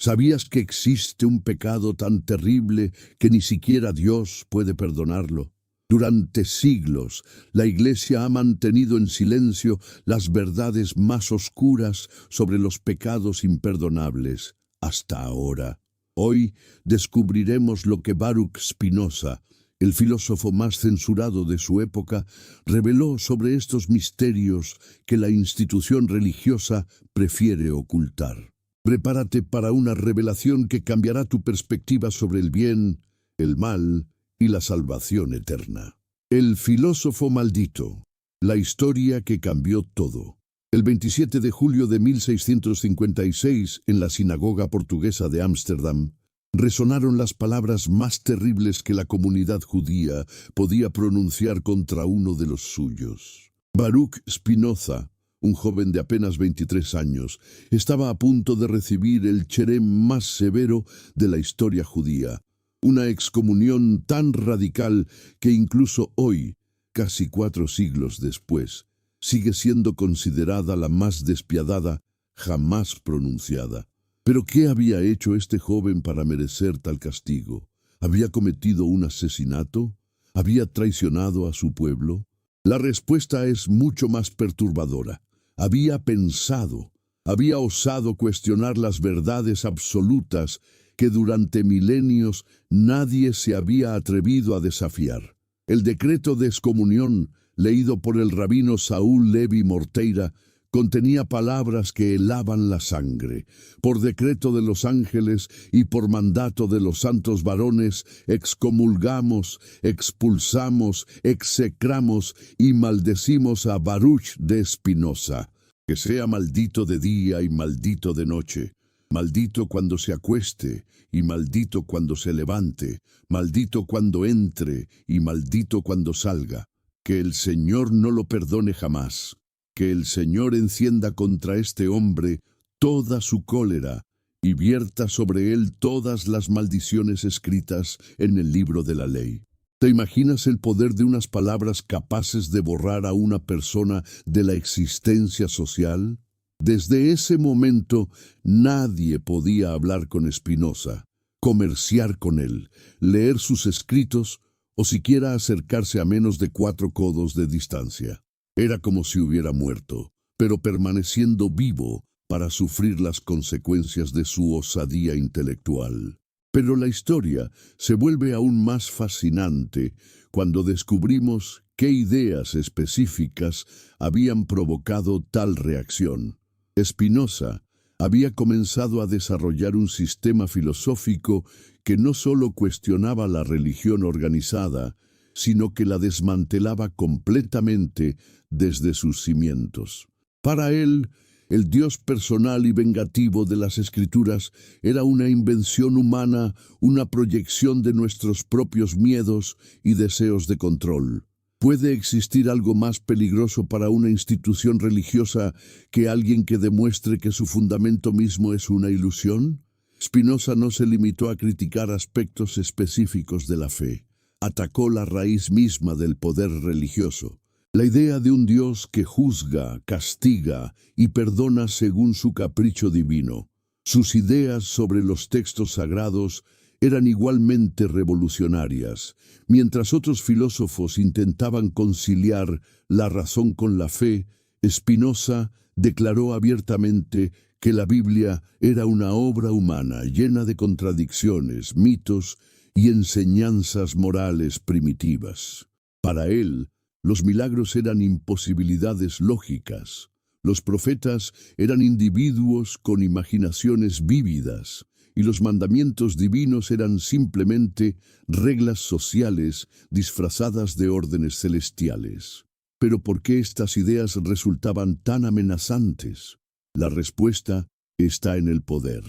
¿Sabías que existe un pecado tan terrible que ni siquiera Dios puede perdonarlo? Durante siglos, la Iglesia ha mantenido en silencio las verdades más oscuras sobre los pecados imperdonables, hasta ahora. Hoy descubriremos lo que Baruch Spinoza, el filósofo más censurado de su época, reveló sobre estos misterios que la institución religiosa prefiere ocultar. Prepárate para una revelación que cambiará tu perspectiva sobre el bien, el mal y la salvación eterna. El filósofo maldito, la historia que cambió todo. El 27 de julio de 1656, en la sinagoga portuguesa de Ámsterdam, resonaron las palabras más terribles que la comunidad judía podía pronunciar contra uno de los suyos. Baruch Spinoza, un joven de apenas 23 años, estaba a punto de recibir el cherem más severo de la historia judía, una excomunión tan radical que incluso hoy, casi 4 siglos después, sigue siendo considerada la más despiadada jamás pronunciada. ¿Pero qué había hecho este joven para merecer tal castigo? ¿Había cometido un asesinato? ¿Había traicionado a su pueblo? La respuesta es mucho más perturbadora. Había pensado, había osado cuestionar las verdades absolutas que durante milenios nadie se había atrevido a desafiar. El decreto de excomunión, leído por el rabino Saúl Levi Morteira, contenía palabras que helaban la sangre. Por decreto de los ángeles y por mandato de los santos varones, excomulgamos, expulsamos, execramos y maldecimos a Baruch de Spinoza. Que sea maldito de día y maldito de noche, maldito cuando se acueste y maldito cuando se levante, maldito cuando entre y maldito cuando salga. Que el Señor no lo perdone jamás. Que el Señor encienda contra este hombre toda su cólera y vierta sobre él todas las maldiciones escritas en el libro de la ley. ¿Te imaginas el poder de unas palabras capaces de borrar a una persona de la existencia social? Desde ese momento nadie podía hablar con Spinoza, comerciar con él, leer sus escritos o siquiera acercarse a menos de 4 codos de distancia. Era como si hubiera muerto, pero permaneciendo vivo para sufrir las consecuencias de su osadía intelectual. Pero la historia se vuelve aún más fascinante cuando descubrimos qué ideas específicas habían provocado tal reacción. Spinoza había comenzado a desarrollar un sistema filosófico que no solo cuestionaba la religión organizada, sino que la desmantelaba completamente desde sus cimientos. Para él, el Dios personal y vengativo de las Escrituras era una invención humana, una proyección de nuestros propios miedos y deseos de control. ¿Puede existir algo más peligroso para una institución religiosa que alguien que demuestre que su fundamento mismo es una ilusión? Spinoza no se limitó a criticar aspectos específicos de la fe. Atacó la raíz misma del poder religioso. La idea de un Dios que juzga, castiga y perdona según su capricho divino. Sus ideas sobre los textos sagrados eran igualmente revolucionarias. Mientras otros filósofos intentaban conciliar la razón con la fe, Spinoza declaró abiertamente que la Biblia era una obra humana llena de contradicciones, mitos y enseñanzas morales primitivas. Para él, los milagros eran imposibilidades lógicas. Los profetas eran individuos con imaginaciones vívidas, y los mandamientos divinos eran simplemente reglas sociales disfrazadas de órdenes celestiales. Pero ¿por qué estas ideas resultaban tan amenazantes? La respuesta está en el poder.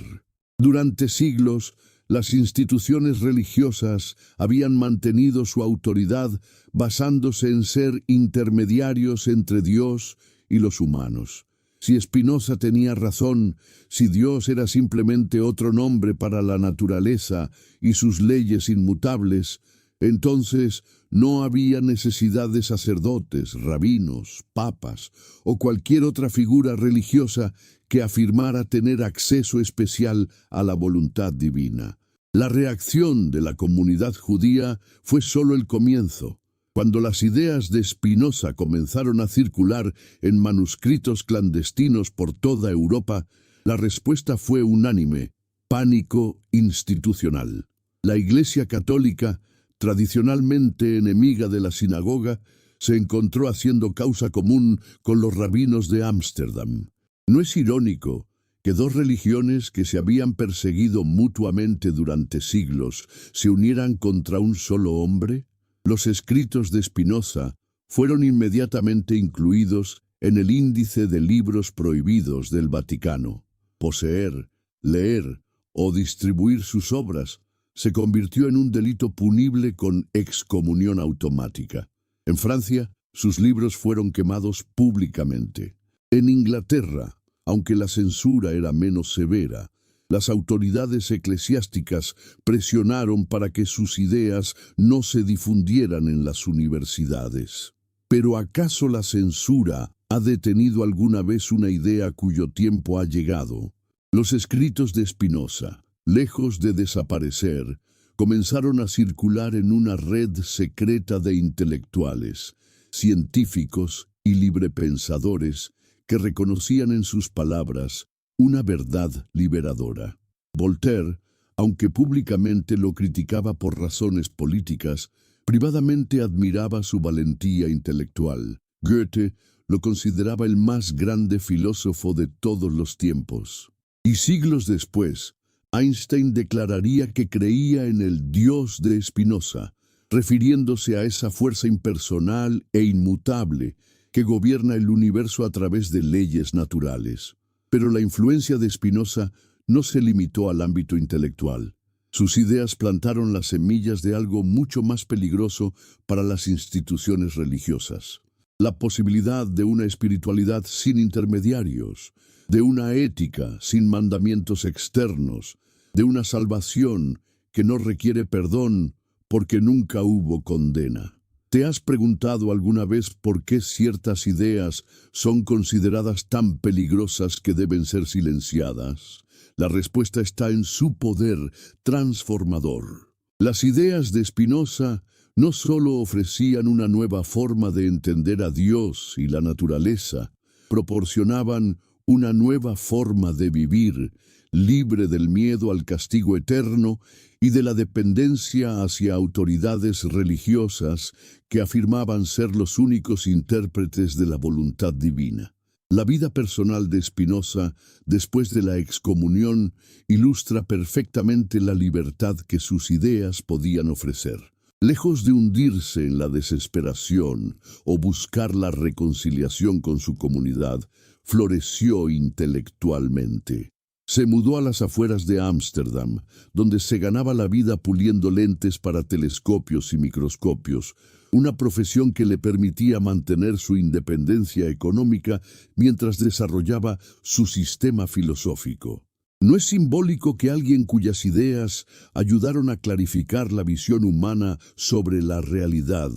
Durante siglos, las instituciones religiosas habían mantenido su autoridad basándose en ser intermediarios entre Dios y los humanos. Si Spinoza tenía razón, si Dios era simplemente otro nombre para la naturaleza y sus leyes inmutables, entonces no había necesidad de sacerdotes, rabinos, papas o cualquier otra figura religiosa que afirmara tener acceso especial a la voluntad divina. La reacción de la comunidad judía fue solo el comienzo. Cuando las ideas de Spinoza comenzaron a circular en manuscritos clandestinos por toda Europa, la respuesta fue unánime: pánico institucional. La Iglesia Católica, tradicionalmente enemiga de la sinagoga, se encontró haciendo causa común con los rabinos de Ámsterdam. ¿No es irónico que dos religiones que se habían perseguido mutuamente durante siglos se unieran contra un solo hombre? Los escritos de Spinoza fueron inmediatamente incluidos en el índice de libros prohibidos del Vaticano. Poseer, leer o distribuir sus obras se convirtió en un delito punible con excomunión automática. En Francia, sus libros fueron quemados públicamente. En Inglaterra, aunque la censura era menos severa, las autoridades eclesiásticas presionaron para que sus ideas no se difundieran en las universidades. ¿Pero acaso la censura ha detenido alguna vez una idea cuyo tiempo ha llegado? Los escritos de Spinoza, lejos de desaparecer, comenzaron a circular en una red secreta de intelectuales, científicos y librepensadores que reconocían en sus palabras una verdad liberadora. Voltaire, aunque públicamente lo criticaba por razones políticas, privadamente admiraba su valentía intelectual. Goethe lo consideraba el más grande filósofo de todos los tiempos. Y siglos después, Einstein declararía que creía en el Dios de Spinoza, refiriéndose a esa fuerza impersonal e inmutable que gobierna el universo a través de leyes naturales. Pero la influencia de Spinoza no se limitó al ámbito intelectual. Sus ideas plantaron las semillas de algo mucho más peligroso para las instituciones religiosas: la posibilidad de una espiritualidad sin intermediarios, de una ética sin mandamientos externos, de una salvación que no requiere perdón porque nunca hubo condena. ¿Te has preguntado alguna vez por qué ciertas ideas son consideradas tan peligrosas que deben ser silenciadas? La respuesta está en su poder transformador. Las ideas de Spinoza no solo ofrecían una nueva forma de entender a Dios y la naturaleza, proporcionaban una nueva forma de vivir, libre del miedo al castigo eterno y de la dependencia hacia autoridades religiosas que afirmaban ser los únicos intérpretes de la voluntad divina. La vida personal de Spinoza, después de la excomunión, ilustra perfectamente la libertad que sus ideas podían ofrecer. Lejos de hundirse en la desesperación o buscar la reconciliación con su comunidad, floreció intelectualmente. Se mudó a las afueras de Ámsterdam, donde se ganaba la vida puliendo lentes para telescopios y microscopios, una profesión que le permitía mantener su independencia económica mientras desarrollaba su sistema filosófico. ¿No es simbólico que alguien cuyas ideas ayudaron a clarificar la visión humana sobre la realidad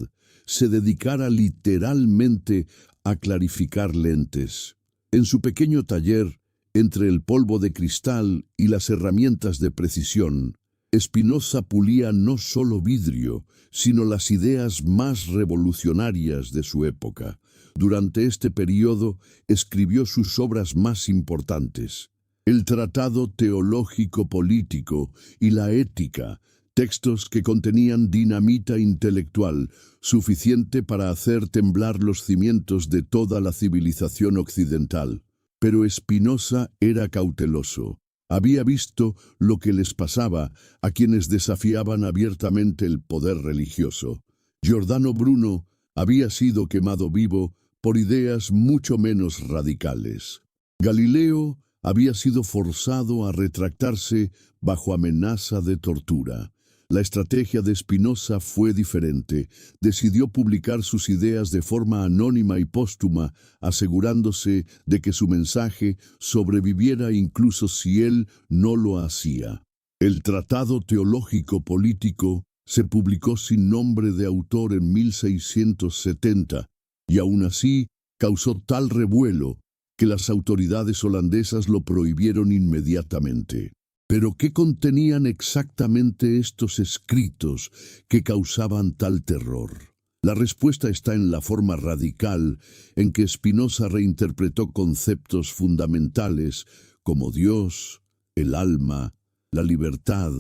se dedicara literalmente a clarificar lentes? En su pequeño taller, entre el polvo de cristal y las herramientas de precisión, Spinoza pulía no solo vidrio, sino las ideas más revolucionarias de su época. Durante este periodo escribió sus obras más importantes: el Tratado Teológico Político y la Ética, textos que contenían dinamita intelectual suficiente para hacer temblar los cimientos de toda la civilización occidental. Pero Spinoza era cauteloso. Había visto lo que les pasaba a quienes desafiaban abiertamente el poder religioso. Giordano Bruno había sido quemado vivo por ideas mucho menos radicales. Galileo había sido forzado a retractarse bajo amenaza de tortura. La estrategia de Spinoza fue diferente. Decidió publicar sus ideas de forma anónima y póstuma, asegurándose de que su mensaje sobreviviera incluso si él no lo hacía. El Tratado Teológico Político se publicó sin nombre de autor en 1670, y aún así causó tal revuelo que las autoridades holandesas lo prohibieron inmediatamente. Pero ¿qué contenían exactamente estos escritos que causaban tal terror? La respuesta está en la forma radical en que Spinoza reinterpretó conceptos fundamentales como Dios, el alma, la libertad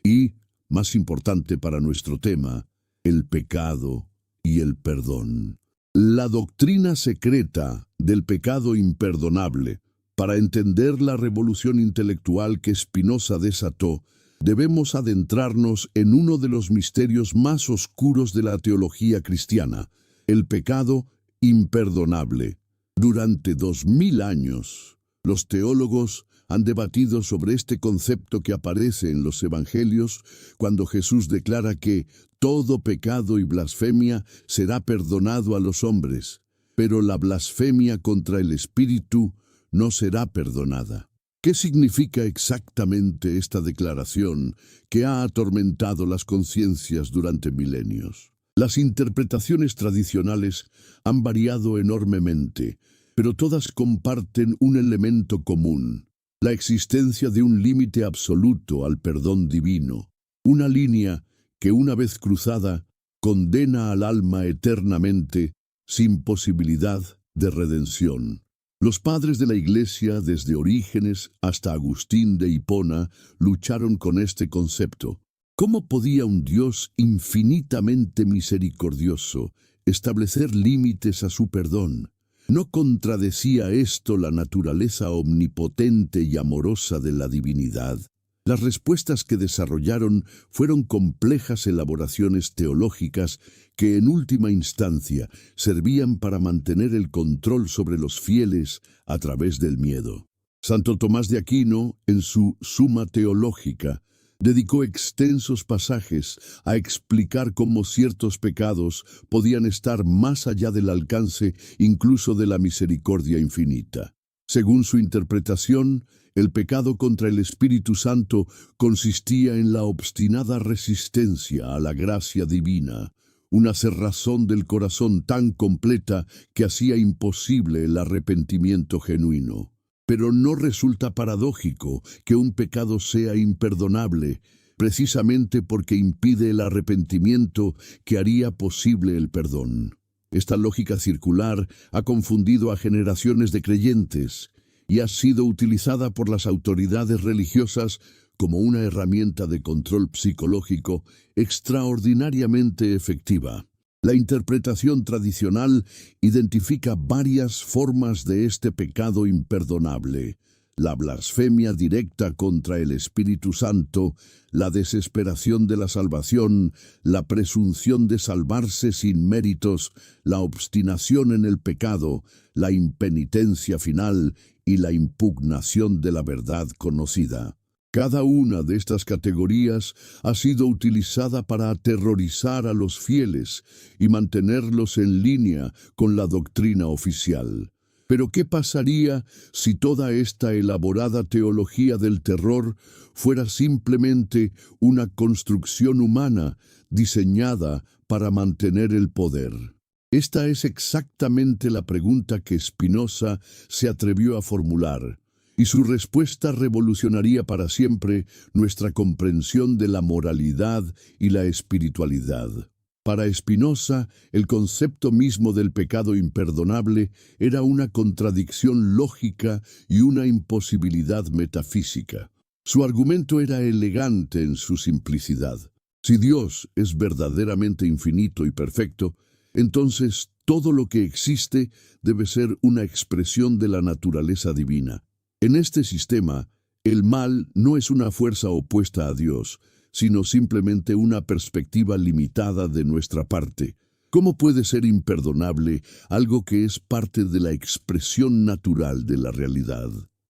y, más importante para nuestro tema, el pecado y el perdón. La doctrina secreta del pecado imperdonable. Para entender la revolución intelectual que Spinoza desató, debemos adentrarnos en uno de los misterios más oscuros de la teología cristiana, el pecado imperdonable. Durante 2000 años, los teólogos han debatido sobre este concepto que aparece en los Evangelios cuando Jesús declara que todo pecado y blasfemia será perdonado a los hombres, pero la blasfemia contra el Espíritu no será perdonada. ¿Qué significa exactamente esta declaración que ha atormentado las conciencias durante milenios? Las interpretaciones tradicionales han variado enormemente, pero todas comparten un elemento común: la existencia de un límite absoluto al perdón divino, una línea que, una vez cruzada, condena al alma eternamente sin posibilidad de redención. Los padres de la Iglesia, desde Orígenes hasta Agustín de Hipona, lucharon con este concepto. ¿Cómo podía un Dios infinitamente misericordioso establecer límites a su perdón? ¿No contradecía esto la naturaleza omnipotente y amorosa de la divinidad? Las respuestas que desarrollaron fueron complejas elaboraciones teológicas que en última instancia servían para mantener el control sobre los fieles a través del miedo. Santo Tomás de Aquino, en su Suma Teológica, dedicó extensos pasajes a explicar cómo ciertos pecados podían estar más allá del alcance incluso de la misericordia infinita. Según su interpretación, el pecado contra el Espíritu Santo consistía en la obstinada resistencia a la gracia divina, una cerrazón del corazón tan completa que hacía imposible el arrepentimiento genuino. Pero ¿no resulta paradójico que un pecado sea imperdonable, precisamente porque impide el arrepentimiento que haría posible el perdón? Esta lógica circular ha confundido a generaciones de creyentes y ha sido utilizada por las autoridades religiosas como una herramienta de control psicológico extraordinariamente efectiva. La interpretación tradicional identifica varias formas de este pecado imperdonable: la blasfemia directa contra el Espíritu Santo, la desesperación de la salvación, la presunción de salvarse sin méritos, la obstinación en el pecado, la impenitencia final y la impugnación de la verdad conocida. Cada una de estas categorías ha sido utilizada para aterrorizar a los fieles y mantenerlos en línea con la doctrina oficial. Pero ¿qué pasaría si toda esta elaborada teología del terror fuera simplemente una construcción humana diseñada para mantener el poder? Esta es exactamente la pregunta que Spinoza se atrevió a formular, y su respuesta revolucionaría para siempre nuestra comprensión de la moralidad y la espiritualidad. Para Spinoza, el concepto mismo del pecado imperdonable era una contradicción lógica y una imposibilidad metafísica. Su argumento era elegante en su simplicidad. Si Dios es verdaderamente infinito y perfecto, entonces todo lo que existe debe ser una expresión de la naturaleza divina. En este sistema, el mal no es una fuerza opuesta a Dios, sino simplemente una perspectiva limitada de nuestra parte. ¿Cómo puede ser imperdonable algo que es parte de la expresión natural de la realidad?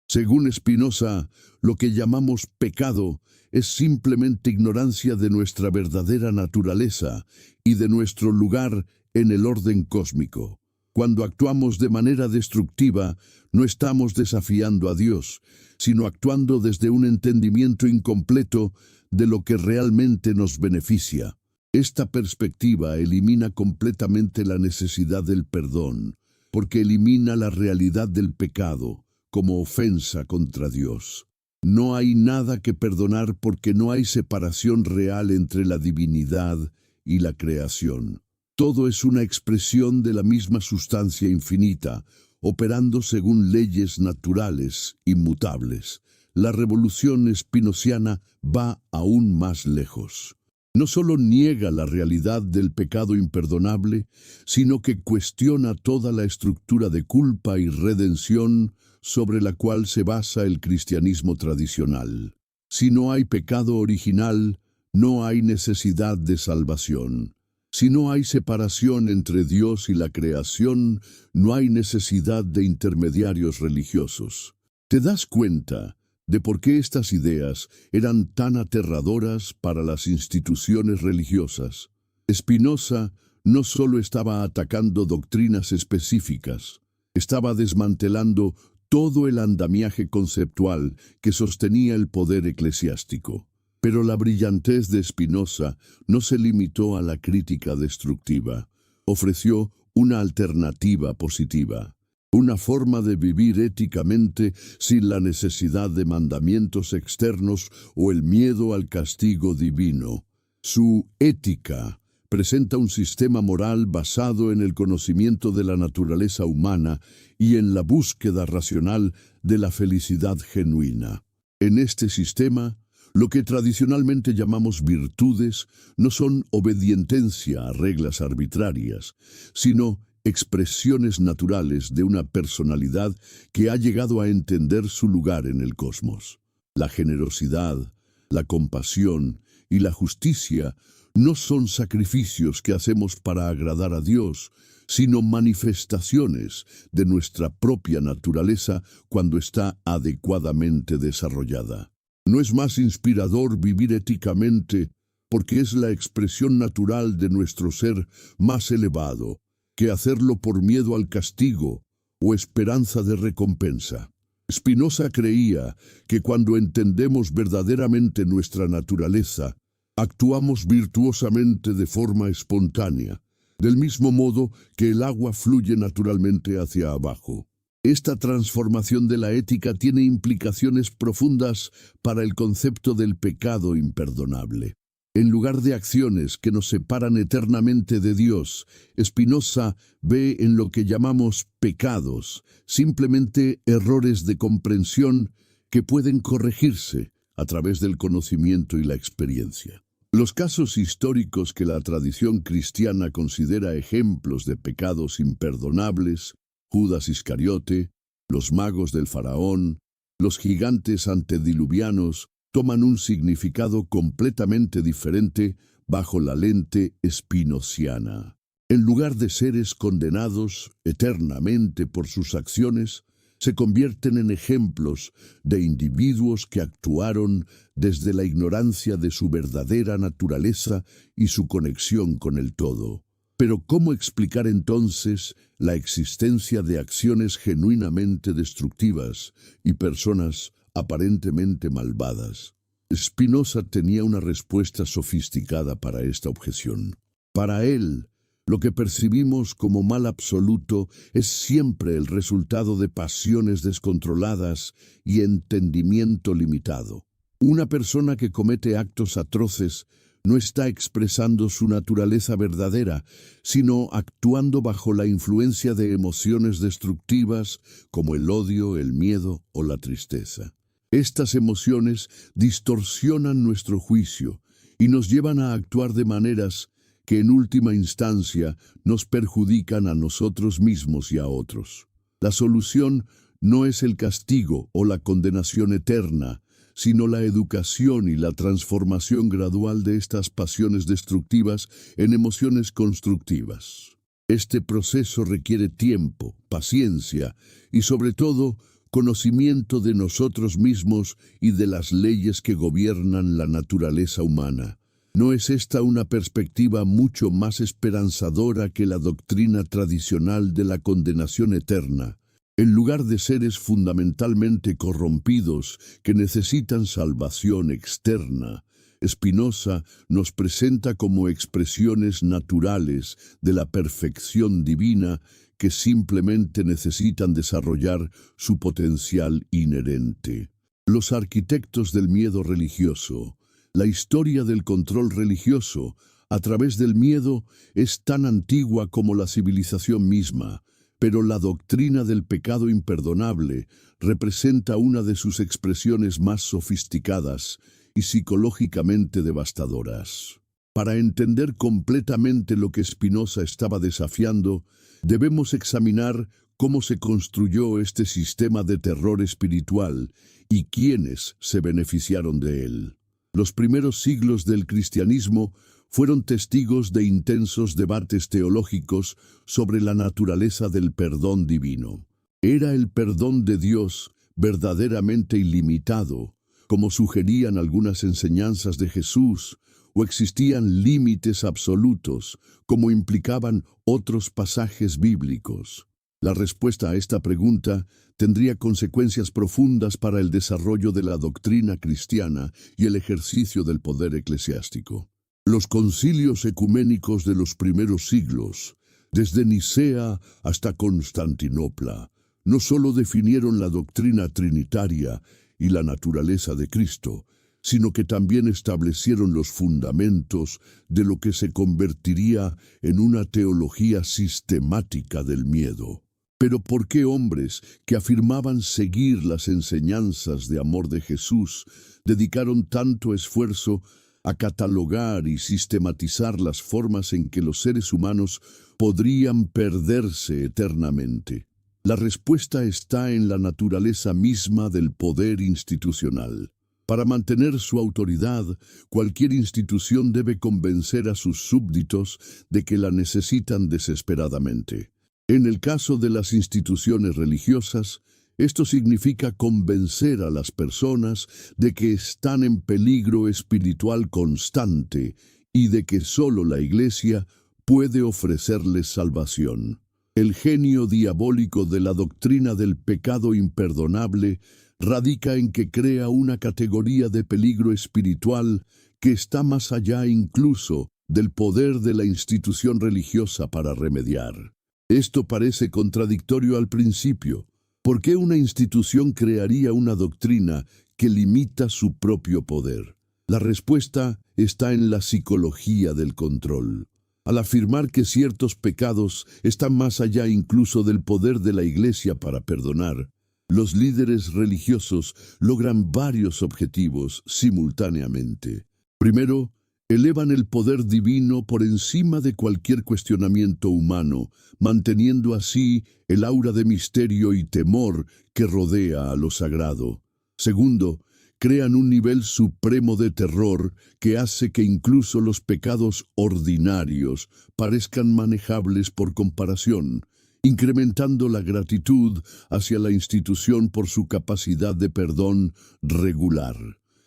Según Spinoza, lo que llamamos pecado es simplemente ignorancia de nuestra verdadera naturaleza y de nuestro lugar en el orden cósmico. Cuando actuamos de manera destructiva, no estamos desafiando a Dios, sino actuando desde un entendimiento incompleto de lo que realmente nos beneficia. Esta perspectiva elimina completamente la necesidad del perdón, porque elimina la realidad del pecado como ofensa contra Dios. No hay nada que perdonar porque no hay separación real entre la divinidad y la creación. Todo es una expresión de la misma sustancia infinita, operando según leyes naturales inmutables. La revolución espinociana va aún más lejos. No solo niega la realidad del pecado imperdonable, sino que cuestiona toda la estructura de culpa y redención sobre la cual se basa el cristianismo tradicional. Si no hay pecado original, no hay necesidad de salvación. Si no hay separación entre Dios y la creación, no hay necesidad de intermediarios religiosos. ¿Te das cuenta de por qué estas ideas eran tan aterradoras para las instituciones religiosas? Spinoza no solo estaba atacando doctrinas específicas, estaba desmantelando todo el andamiaje conceptual que sostenía el poder eclesiástico. Pero la brillantez de Spinoza no se limitó a la crítica destructiva. Ofreció una alternativa positiva. Una forma de vivir éticamente sin la necesidad de mandamientos externos o el miedo al castigo divino. Su ética presenta un sistema moral basado en el conocimiento de la naturaleza humana y en la búsqueda racional de la felicidad genuina. En este sistema, lo que tradicionalmente llamamos virtudes no son obediencia a reglas arbitrarias, sino expresiones naturales de una personalidad que ha llegado a entender su lugar en el cosmos. La generosidad, la compasión y la justicia no son sacrificios que hacemos para agradar a Dios, sino manifestaciones de nuestra propia naturaleza cuando está adecuadamente desarrollada. ¿No es más inspirador vivir éticamente porque es la expresión natural de nuestro ser más elevado que hacerlo por miedo al castigo o esperanza de recompensa? Spinoza creía que cuando entendemos verdaderamente nuestra naturaleza, actuamos virtuosamente de forma espontánea, del mismo modo que el agua fluye naturalmente hacia abajo. Esta transformación de la ética tiene implicaciones profundas para el concepto del pecado imperdonable. En lugar de acciones que nos separan eternamente de Dios, Spinoza ve en lo que llamamos pecados simplemente errores de comprensión que pueden corregirse a través del conocimiento y la experiencia. Los casos históricos que la tradición cristiana considera ejemplos de pecados imperdonables, Judas Iscariote, los magos del faraón, los gigantes antediluvianos, toman un significado completamente diferente bajo la lente spinociana. En lugar de seres condenados eternamente por sus acciones, se convierten en ejemplos de individuos que actuaron desde la ignorancia de su verdadera naturaleza y su conexión con el todo. Pero ¿cómo explicar entonces la existencia de acciones genuinamente destructivas y personas aparentemente malvadas? Spinoza tenía una respuesta sofisticada para esta objeción. Para él, lo que percibimos como mal absoluto es siempre el resultado de pasiones descontroladas y entendimiento limitado. Una persona que comete actos atroces no está expresando su naturaleza verdadera, sino actuando bajo la influencia de emociones destructivas como el odio, el miedo o la tristeza. Estas emociones distorsionan nuestro juicio y nos llevan a actuar de maneras que en última instancia nos perjudican a nosotros mismos y a otros. La solución no es el castigo o la condenación eterna, sino la educación y la transformación gradual de estas pasiones destructivas en emociones constructivas. Este proceso requiere tiempo, paciencia y, sobre todo, conocimiento de nosotros mismos y de las leyes que gobiernan la naturaleza humana. ¿No es esta una perspectiva mucho más esperanzadora que la doctrina tradicional de la condenación eterna? En lugar de seres fundamentalmente corrompidos que necesitan salvación externa, Spinoza nos presenta como expresiones naturales de la perfección divina que simplemente necesitan desarrollar su potencial inherente. Los arquitectos del miedo religioso. La historia del control religioso a través del miedo es tan antigua como la civilización misma, pero la doctrina del pecado imperdonable representa una de sus expresiones más sofisticadas y psicológicamente devastadoras. Para entender completamente lo que Spinoza estaba desafiando, debemos examinar cómo se construyó este sistema de terror espiritual y quiénes se beneficiaron de él. Los primeros siglos del cristianismo fueron testigos de intensos debates teológicos sobre la naturaleza del perdón divino. ¿Era el perdón de Dios verdaderamente ilimitado, como sugerían algunas enseñanzas de Jesús, o existían límites absolutos, como implicaban otros pasajes bíblicos? La respuesta a esta pregunta tendría consecuencias profundas para el desarrollo de la doctrina cristiana y el ejercicio del poder eclesiástico. Los concilios ecuménicos de los primeros siglos, desde Nicea hasta Constantinopla, no solo definieron la doctrina trinitaria y la naturaleza de Cristo, sino que también establecieron los fundamentos de lo que se convertiría en una teología sistemática del miedo. Pero ¿por qué hombres que afirmaban seguir las enseñanzas de amor de Jesús dedicaron tanto esfuerzo a catalogar y sistematizar las formas en que los seres humanos podrían perderse eternamente? La respuesta está en la naturaleza misma del poder institucional. Para mantener su autoridad, cualquier institución debe convencer a sus súbditos de que la necesitan desesperadamente. En el caso de las instituciones religiosas, esto significa convencer a las personas de que están en peligro espiritual constante y de que solo la Iglesia puede ofrecerles salvación. El genio diabólico de la doctrina del pecado imperdonable radica en que crea una categoría de peligro espiritual que está más allá incluso del poder de la institución religiosa para remediar. Esto parece contradictorio al principio. ¿Por qué una institución crearía una doctrina que limita su propio poder? La respuesta está en la psicología del control. Al afirmar que ciertos pecados están más allá incluso del poder de la Iglesia para perdonar, los líderes religiosos logran varios objetivos simultáneamente. Primero, elevan el poder divino por encima de cualquier cuestionamiento humano, manteniendo así el aura de misterio y temor que rodea a lo sagrado. Segundo, crean un nivel supremo de terror que hace que incluso los pecados ordinarios parezcan manejables por comparación, incrementando la gratitud hacia la institución por su capacidad de perdón regular.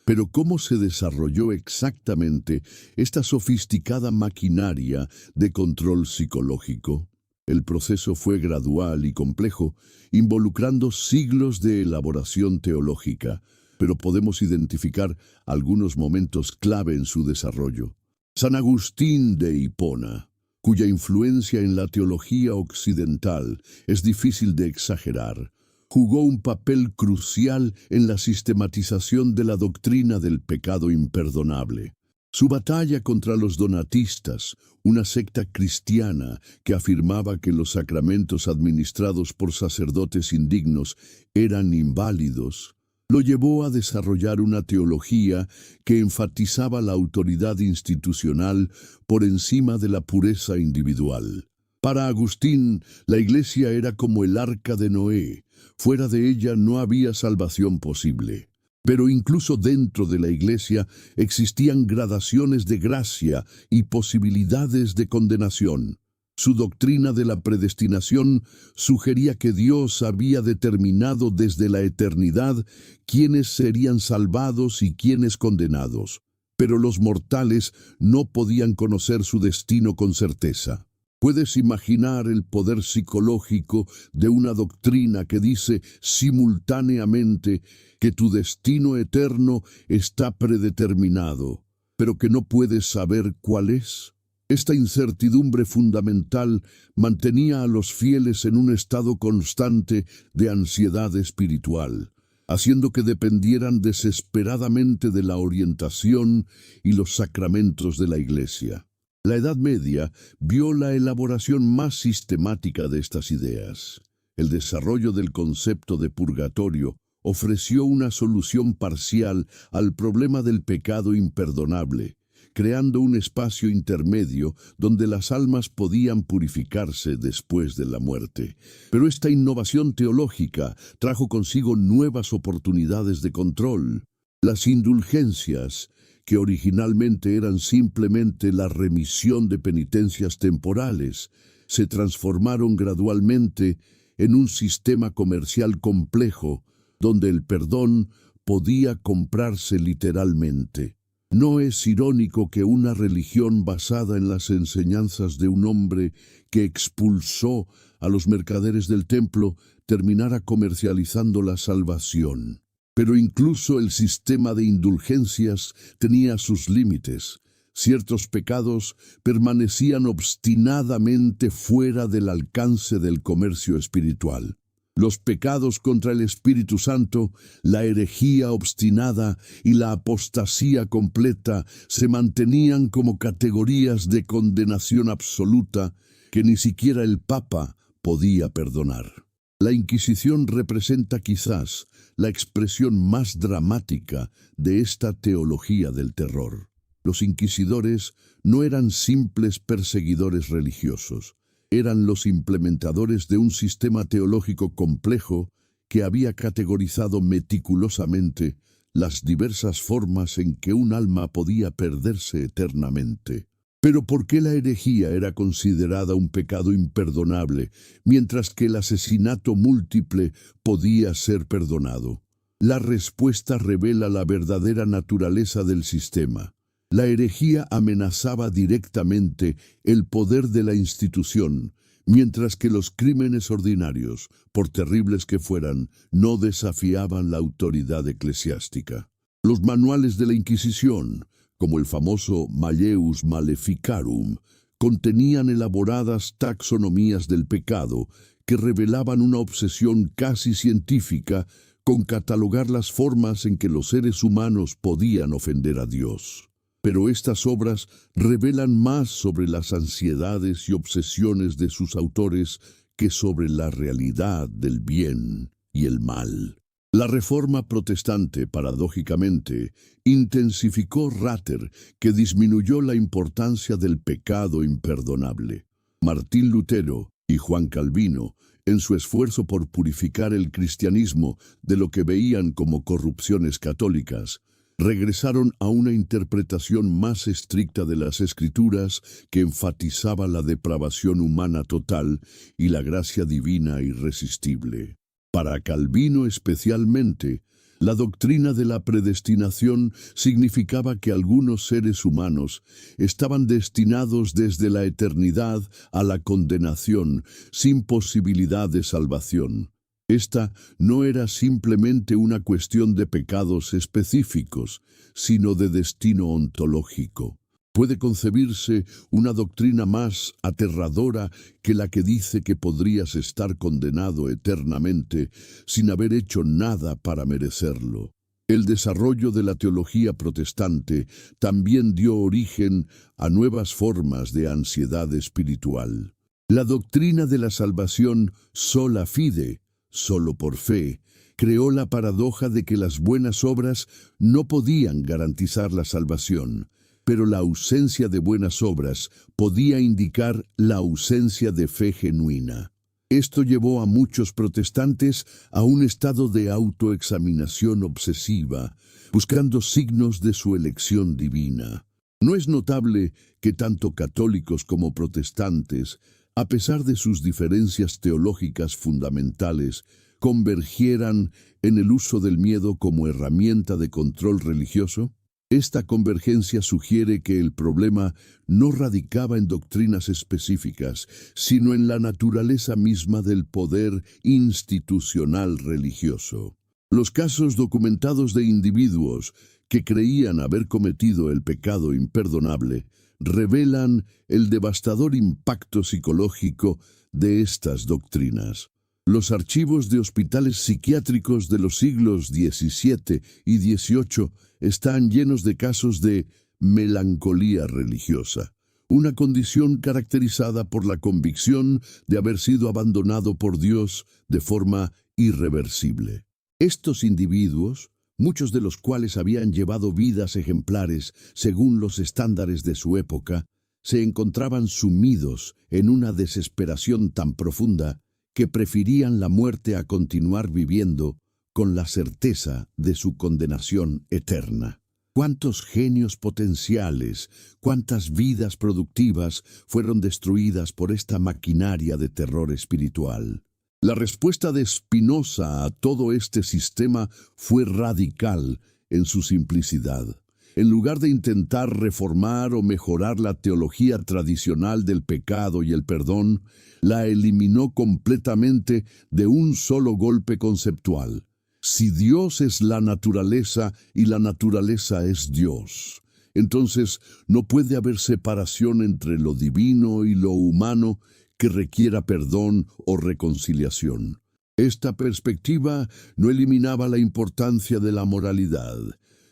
Pero ¿cómo se desarrolló exactamente esta sofisticada maquinaria de control psicológico? El proceso fue gradual y complejo, involucrando siglos de elaboración teológica, pero podemos identificar algunos momentos clave en su desarrollo. San Agustín de Hipona, cuya influencia en la teología occidental es difícil de exagerar, jugó un papel crucial en la sistematización de la doctrina del pecado imperdonable. Su batalla contra los donatistas, una secta cristiana que afirmaba que los sacramentos administrados por sacerdotes indignos eran inválidos, lo llevó a desarrollar una teología que enfatizaba la autoridad institucional por encima de la pureza individual. Para Agustín, la Iglesia era como el arca de Noé. Fuera de ella no había salvación posible. Pero incluso dentro de la Iglesia existían gradaciones de gracia y posibilidades de condenación. Su doctrina de la predestinación sugería que Dios había determinado desde la eternidad quiénes serían salvados y quiénes condenados, pero los mortales no podían conocer su destino con certeza. ¿Puedes imaginar el poder psicológico de una doctrina que dice simultáneamente que tu destino eterno está predeterminado, pero que no puedes saber cuál es? Esta incertidumbre fundamental mantenía a los fieles en un estado constante de ansiedad espiritual, haciendo que dependieran desesperadamente de la orientación y los sacramentos de la Iglesia. La Edad Media vio la elaboración más sistemática de estas ideas. El desarrollo del concepto de purgatorio ofreció una solución parcial al problema del pecado imperdonable, creando un espacio intermedio donde las almas podían purificarse después de la muerte. Pero esta innovación teológica trajo consigo nuevas oportunidades de control. Las indulgencias, que originalmente eran simplemente la remisión de penitencias temporales, se transformaron gradualmente en un sistema comercial complejo, donde el perdón podía comprarse literalmente. ¿No es irónico que una religión basada en las enseñanzas de un hombre que expulsó a los mercaderes del templo terminara comercializando la salvación? Pero incluso el sistema de indulgencias tenía sus límites. Ciertos pecados permanecían obstinadamente fuera del alcance del comercio espiritual. Los pecados contra el Espíritu Santo, la herejía obstinada y la apostasía completa se mantenían como categorías de condenación absoluta que ni siquiera el Papa podía perdonar. La Inquisición representa quizás la expresión más dramática de esta teología del terror. Los inquisidores no eran simples perseguidores religiosos, eran los implementadores de un sistema teológico complejo que había categorizado meticulosamente las diversas formas en que un alma podía perderse eternamente. Pero ¿por qué la herejía era considerada un pecado imperdonable, mientras que el asesinato múltiple podía ser perdonado? La respuesta revela la verdadera naturaleza del sistema. La herejía amenazaba directamente el poder de la institución, mientras que los crímenes ordinarios, por terribles que fueran, no desafiaban la autoridad eclesiástica. Los manuales de la Inquisición, como el famoso Malleus Maleficarum, contenían elaboradas taxonomías del pecado que revelaban una obsesión casi científica con catalogar las formas en que los seres humanos podían ofender a Dios. Pero estas obras revelan más sobre las ansiedades y obsesiones de sus autores que sobre la realidad del bien y el mal. La Reforma protestante, paradójicamente, intensificó Rather, que disminuyó la importancia del pecado imperdonable. Martín Lutero y Juan Calvino, en su esfuerzo por purificar el cristianismo de lo que veían como corrupciones católicas, regresaron a una interpretación más estricta de las Escrituras que enfatizaba la depravación humana total y la gracia divina irresistible. Para Calvino especialmente, la doctrina de la predestinación significaba que algunos seres humanos estaban destinados desde la eternidad a la condenación, sin posibilidad de salvación. Esta no era simplemente una cuestión de pecados específicos, sino de destino ontológico. ¿Puede concebirse una doctrina más aterradora que la que dice que podrías estar condenado eternamente sin haber hecho nada para merecerlo? El desarrollo de la teología protestante también dio origen a nuevas formas de ansiedad espiritual. La doctrina de la salvación sola fide, solo por fe, creó la paradoja de que las buenas obras no podían garantizar la salvación, pero la ausencia de buenas obras podía indicar la ausencia de fe genuina. Esto llevó a muchos protestantes a un estado de autoexaminación obsesiva, buscando signos de su elección divina. No es notable que tanto católicos como protestantes, a pesar de sus diferencias teológicas fundamentales, convergieran en el uso del miedo como herramienta de control religioso? Esta convergencia sugiere que el problema no radicaba en doctrinas específicas, sino en la naturaleza misma del poder institucional religioso. Los casos documentados de individuos que creían haber cometido el pecado imperdonable revelan el devastador impacto psicológico de estas doctrinas. Los archivos de hospitales psiquiátricos de los siglos XVII y XVIII están llenos de casos de melancolía religiosa, una condición caracterizada por la convicción de haber sido abandonado por Dios de forma irreversible. Estos individuos, muchos de los cuales habían llevado vidas ejemplares según los estándares de su época, se encontraban sumidos en una desesperación tan profunda que preferían la muerte a continuar viviendo con la certeza de su condenación eterna. ¿Cuántos genios potenciales, cuántas vidas productivas fueron destruidas por esta maquinaria de terror espiritual? La respuesta de Spinoza a todo este sistema fue radical en su simplicidad. En lugar de intentar reformar o mejorar la teología tradicional del pecado y el perdón, la eliminó completamente de un solo golpe conceptual. Si Dios es la naturaleza y la naturaleza es Dios, entonces no puede haber separación entre lo divino y lo humano que requiera perdón o reconciliación. Esta perspectiva no eliminaba la importancia de la moralidad,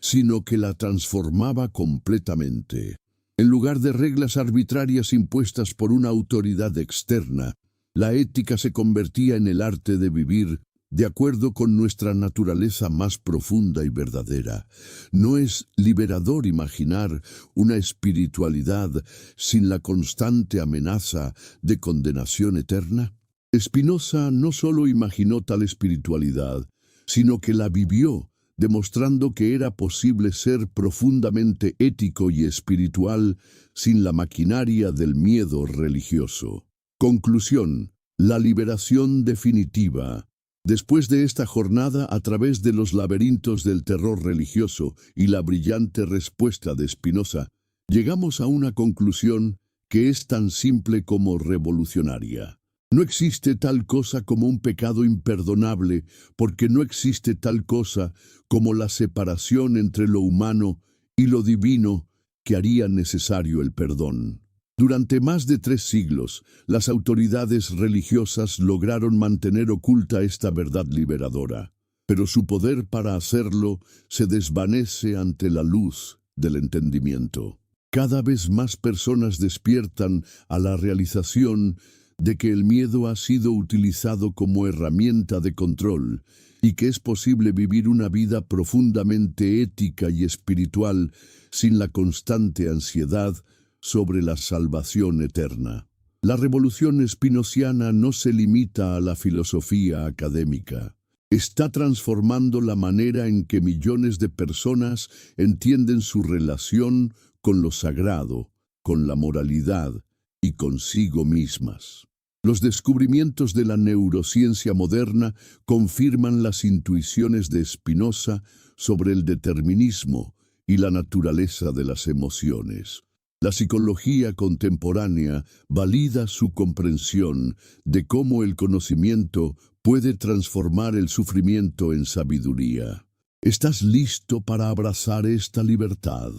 sino que la transformaba completamente. En lugar de reglas arbitrarias impuestas por una autoridad externa, la ética se convertía en el arte de vivir de acuerdo con nuestra naturaleza más profunda y verdadera. ¿No es liberador imaginar una espiritualidad sin la constante amenaza de condenación eterna? Spinoza no solo imaginó tal espiritualidad, sino que la vivió, demostrando que era posible ser profundamente ético y espiritual sin la maquinaria del miedo religioso. Conclusión: la liberación definitiva. Después de esta jornada a través de los laberintos del terror religioso y la brillante respuesta de Spinoza, llegamos a una conclusión que es tan simple como revolucionaria. No existe tal cosa como un pecado imperdonable, porque no existe tal cosa como la separación entre lo humano y lo divino que haría necesario el perdón. Durante más de 3 siglos, las autoridades religiosas lograron mantener oculta esta verdad liberadora, pero su poder para hacerlo se desvanece ante la luz del entendimiento. Cada vez más personas despiertan a la realización de que el miedo ha sido utilizado como herramienta de control y que es posible vivir una vida profundamente ética y espiritual sin la constante ansiedad sobre la salvación eterna. La revolución spinoziana no se limita a la filosofía académica. Está transformando la manera en que millones de personas entienden su relación con lo sagrado, con la moralidad y consigo mismas. Los descubrimientos de la neurociencia moderna confirman las intuiciones de Spinoza sobre el determinismo y la naturaleza de las emociones. La psicología contemporánea valida su comprensión de cómo el conocimiento puede transformar el sufrimiento en sabiduría. ¿Estás listo para abrazar esta libertad?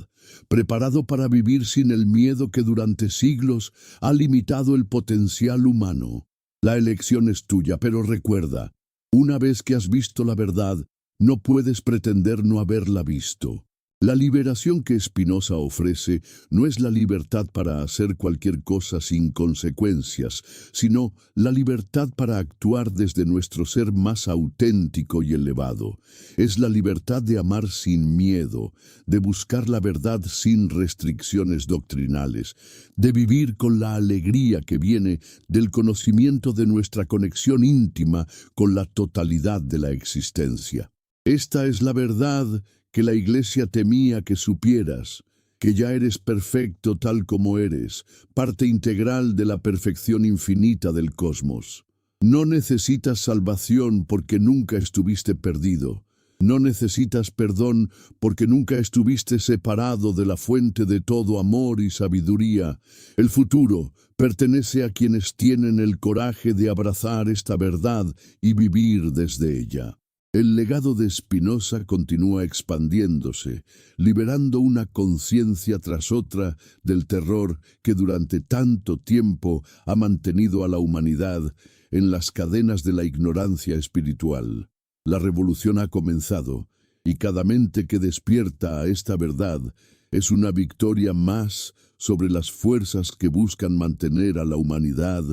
¿Preparado para vivir sin el miedo que durante siglos ha limitado el potencial humano? La elección es tuya, pero recuerda, una vez que has visto la verdad, no puedes pretender no haberla visto. La liberación que Spinoza ofrece no es la libertad para hacer cualquier cosa sin consecuencias, sino la libertad para actuar desde nuestro ser más auténtico y elevado. Es la libertad de amar sin miedo, de buscar la verdad sin restricciones doctrinales, de vivir con la alegría que viene del conocimiento de nuestra conexión íntima con la totalidad de la existencia. Esta es la verdad que la Iglesia temía que supieras, que ya eres perfecto tal como eres, parte integral de la perfección infinita del cosmos. No necesitas salvación porque nunca estuviste perdido. No necesitas perdón porque nunca estuviste separado de la fuente de todo amor y sabiduría. El futuro pertenece a quienes tienen el coraje de abrazar esta verdad y vivir desde ella. El legado de Spinoza continúa expandiéndose, liberando una conciencia tras otra del terror que durante tanto tiempo ha mantenido a la humanidad en las cadenas de la ignorancia espiritual. La revolución ha comenzado, y cada mente que despierta a esta verdad es una victoria más sobre las fuerzas que buscan mantener a la humanidad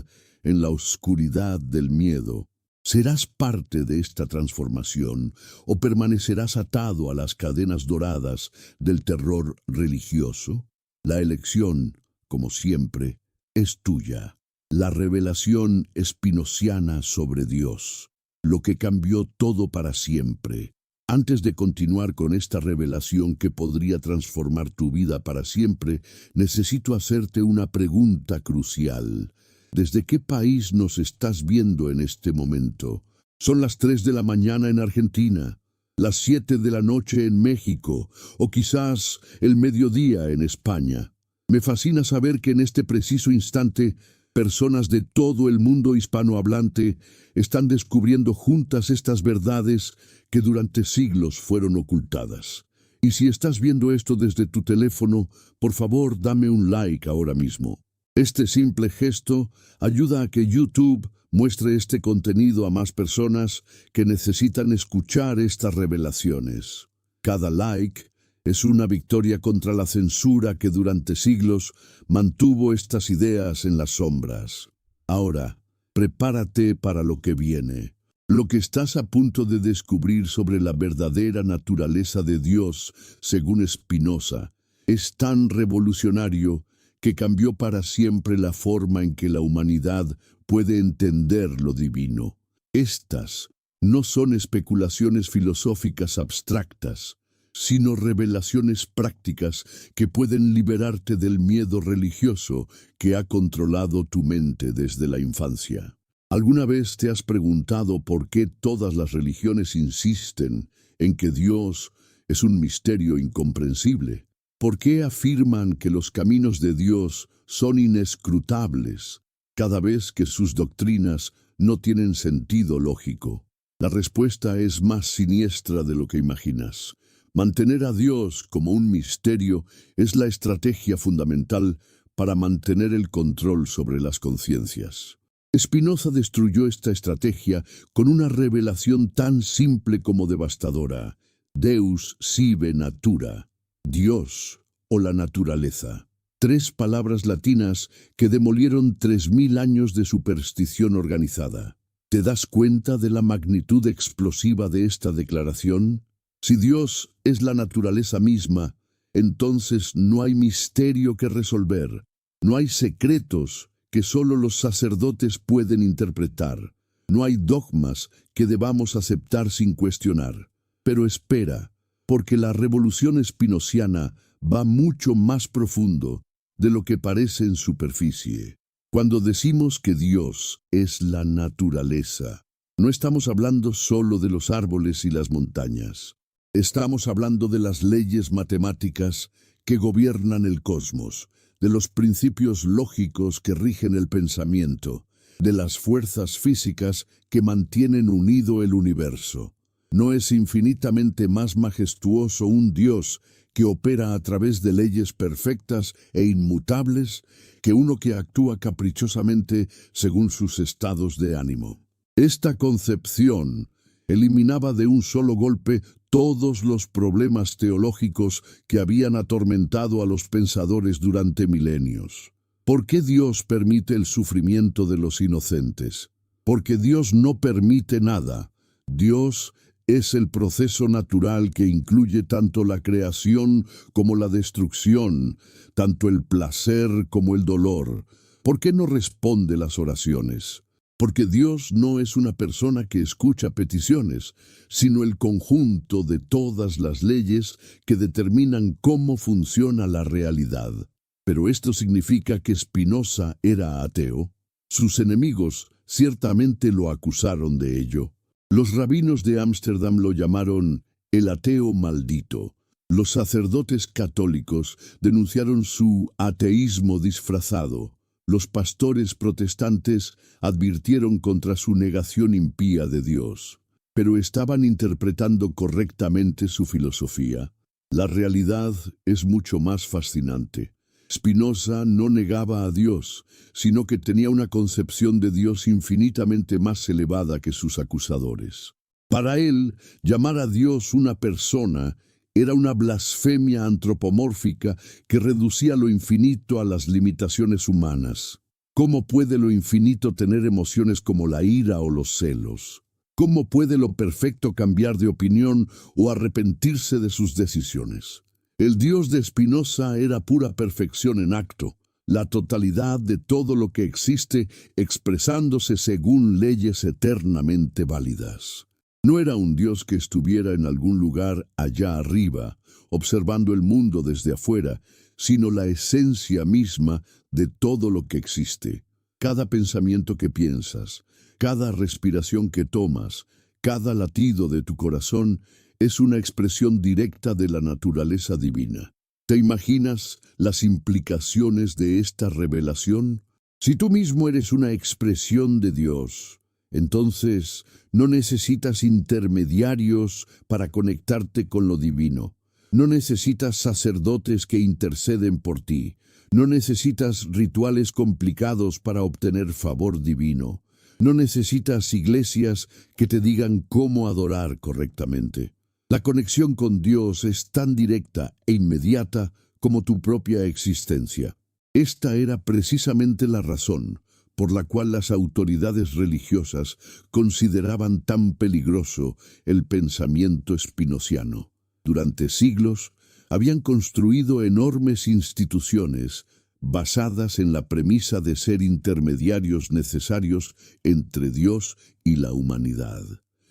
en la oscuridad del miedo. ¿Serás parte de esta transformación o permanecerás atado a las cadenas doradas del terror religioso? La elección, como siempre, es tuya. La revelación espinociana sobre Dios, lo que cambió todo para siempre. Antes de continuar con esta revelación que podría transformar tu vida para siempre, necesito hacerte una pregunta crucial. ¿Desde qué país nos estás viendo en este momento? Son las 3 de la mañana en Argentina, las 7 de la noche en México, o quizás el mediodía en España. Me fascina saber que en este preciso instante, personas de todo el mundo hispanohablante están descubriendo juntas estas verdades que durante siglos fueron ocultadas. Y si estás viendo esto desde tu teléfono, por favor dame un like ahora mismo. Este simple gesto ayuda a que YouTube muestre este contenido a más personas que necesitan escuchar estas revelaciones. Cada like es una victoria contra la censura que durante siglos mantuvo estas ideas en las sombras. Ahora, prepárate para lo que viene. Lo que estás a punto de descubrir sobre la verdadera naturaleza de Dios, según Spinoza, es tan revolucionario que cambió para siempre la forma en que la humanidad puede entender lo divino. Estas no son especulaciones filosóficas abstractas, sino revelaciones prácticas que pueden liberarte del miedo religioso que ha controlado tu mente desde la infancia. ¿Alguna vez te has preguntado por qué todas las religiones insisten en que Dios es un misterio incomprensible? ¿Por qué afirman que los caminos de Dios son inescrutables cada vez que sus doctrinas no tienen sentido lógico? La respuesta es más siniestra de lo que imaginas. Mantener a Dios como un misterio es la estrategia fundamental para mantener el control sobre las conciencias. Spinoza destruyó esta estrategia con una revelación tan simple como devastadora: Deus sive natura. Dios o la naturaleza. 3 palabras latinas que demolieron 3000 años de superstición organizada. ¿Te das cuenta de la magnitud explosiva de esta declaración? Si Dios es la naturaleza misma, entonces no hay misterio que resolver. No hay secretos que solo los sacerdotes pueden interpretar. No hay dogmas que debamos aceptar sin cuestionar. Pero espera, porque la revolución spinociana va mucho más profundo de lo que parece en superficie. Cuando decimos que Dios es la naturaleza, no estamos hablando solo de los árboles y las montañas. Estamos hablando de las leyes matemáticas que gobiernan el cosmos, de los principios lógicos que rigen el pensamiento, de las fuerzas físicas que mantienen unido el universo. ¿No es infinitamente más majestuoso un Dios que opera a través de leyes perfectas e inmutables que uno que actúa caprichosamente según sus estados de ánimo? Esta concepción eliminaba de un solo golpe todos los problemas teológicos que habían atormentado a los pensadores durante milenios. ¿Por qué Dios permite el sufrimiento de los inocentes? Porque Dios no permite nada. Dios es el proceso natural que incluye tanto la creación como la destrucción, tanto el placer como el dolor. ¿Por qué no responde las oraciones? Porque Dios no es una persona que escucha peticiones, sino el conjunto de todas las leyes que determinan cómo funciona la realidad. ¿Pero esto significa que Spinoza era ateo? Sus enemigos ciertamente lo acusaron de ello. Los rabinos de Ámsterdam lo llamaron el ateo maldito. Los sacerdotes católicos denunciaron su ateísmo disfrazado. Los pastores protestantes advirtieron contra su negación impía de Dios. pero estaban interpretando correctamente su filosofía. La realidad es mucho más fascinante. Spinoza no negaba a Dios, sino que tenía una concepción de Dios infinitamente más elevada que sus acusadores. Para él, llamar a Dios una persona era una blasfemia antropomórfica que reducía lo infinito a las limitaciones humanas. ¿Cómo puede lo infinito tener emociones como la ira o los celos? ¿Cómo puede lo perfecto cambiar de opinión o arrepentirse de sus decisiones? El Dios de Spinoza era pura perfección en acto, la totalidad de todo lo que existe expresándose según leyes eternamente válidas. No era un Dios que estuviera en algún lugar allá arriba, observando el mundo desde afuera, sino la esencia misma de todo lo que existe. Cada pensamiento que piensas, cada respiración que tomas, cada latido de tu corazón es una expresión directa de la naturaleza divina. ¿Te imaginas las implicaciones de esta revelación? Si tú mismo eres una expresión de Dios, entonces no necesitas intermediarios para conectarte con lo divino. No necesitas sacerdotes que interceden por ti. No necesitas rituales complicados para obtener favor divino. No necesitas iglesias que te digan cómo adorar correctamente. La conexión con Dios es tan directa e inmediata como tu propia existencia. Esta era precisamente la razón por la cual las autoridades religiosas consideraban tan peligroso el pensamiento spinoziano. Durante siglos habían construido enormes instituciones basadas en la premisa de ser intermediarios necesarios entre Dios y la humanidad.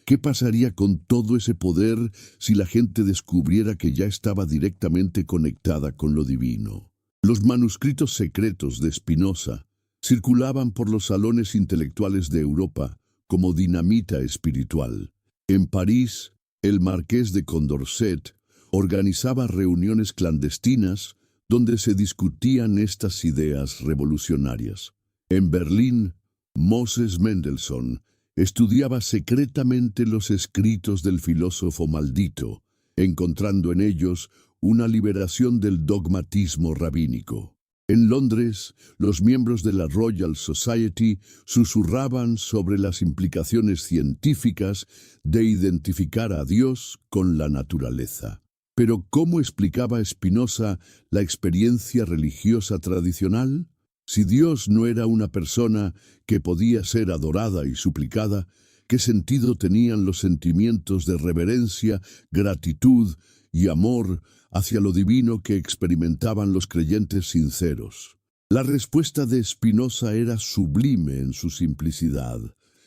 ¿Qué pasaría con todo ese poder si la gente descubriera que ya estaba directamente conectada con lo divino? Los manuscritos secretos de Spinoza circulaban por los salones intelectuales de Europa como dinamita espiritual. En París, el marqués de Condorcet organizaba reuniones clandestinas donde se discutían estas ideas revolucionarias. En Berlín, Moses Mendelssohn estudiaba secretamente los escritos del filósofo maldito, encontrando en ellos una liberación del dogmatismo rabínico. En Londres, los miembros de la Royal Society susurraban sobre las implicaciones científicas de identificar a Dios con la naturaleza. Pero ¿cómo explicaba Spinoza la experiencia religiosa tradicional? Si Dios no era una persona que podía ser adorada y suplicada, ¿qué sentido tenían los sentimientos de reverencia, gratitud y amor hacia lo divino que experimentaban los creyentes sinceros? La respuesta de Spinoza era sublime en su simplicidad.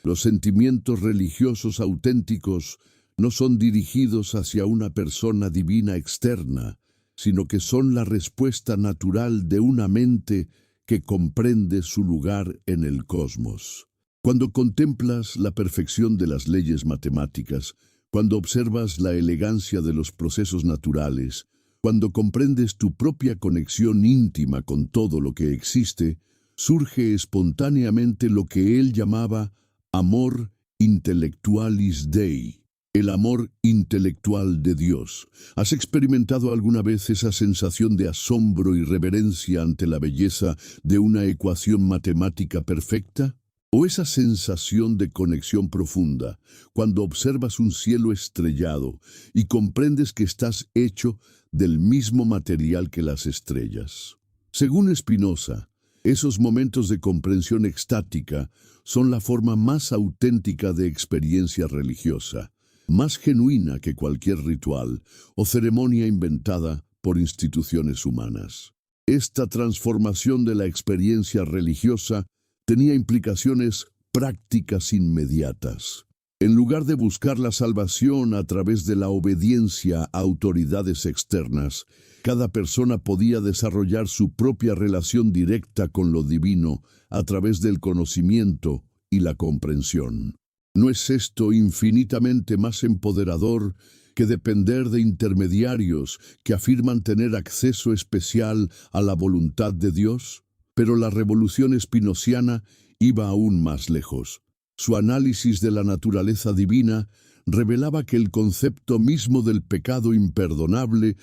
Los sentimientos religiosos auténticos no son dirigidos hacia una persona divina externa, sino que son la respuesta natural de una mente que comprende su lugar en el cosmos. Cuando contemplas la perfección de las leyes matemáticas, cuando observas la elegancia de los procesos naturales, cuando comprendes tu propia conexión íntima con todo lo que existe, surge espontáneamente lo que él llamaba amor intellectualis Dei, el amor intelectual de Dios. ¿Has experimentado alguna vez esa sensación de asombro y reverencia ante la belleza de una ecuación matemática perfecta? ¿O esa sensación de conexión profunda cuando observas un cielo estrellado y comprendes que estás hecho del mismo material que las estrellas? Según Spinoza, esos momentos de comprensión extática son la forma más auténtica de experiencia religiosa, más genuina que cualquier ritual o ceremonia inventada por instituciones humanas. Esta transformación de la experiencia religiosa tenía implicaciones prácticas inmediatas. En lugar de buscar la salvación a través de la obediencia a autoridades externas, cada persona podía desarrollar su propia relación directa con lo divino a través del conocimiento y la comprensión. ¿No es esto infinitamente más empoderador que depender de intermediarios que afirman tener acceso especial a la voluntad de Dios? Pero la revolución spinoziana iba aún más lejos. Su análisis de la naturaleza divina revelaba que el concepto mismo del pecado imperdonable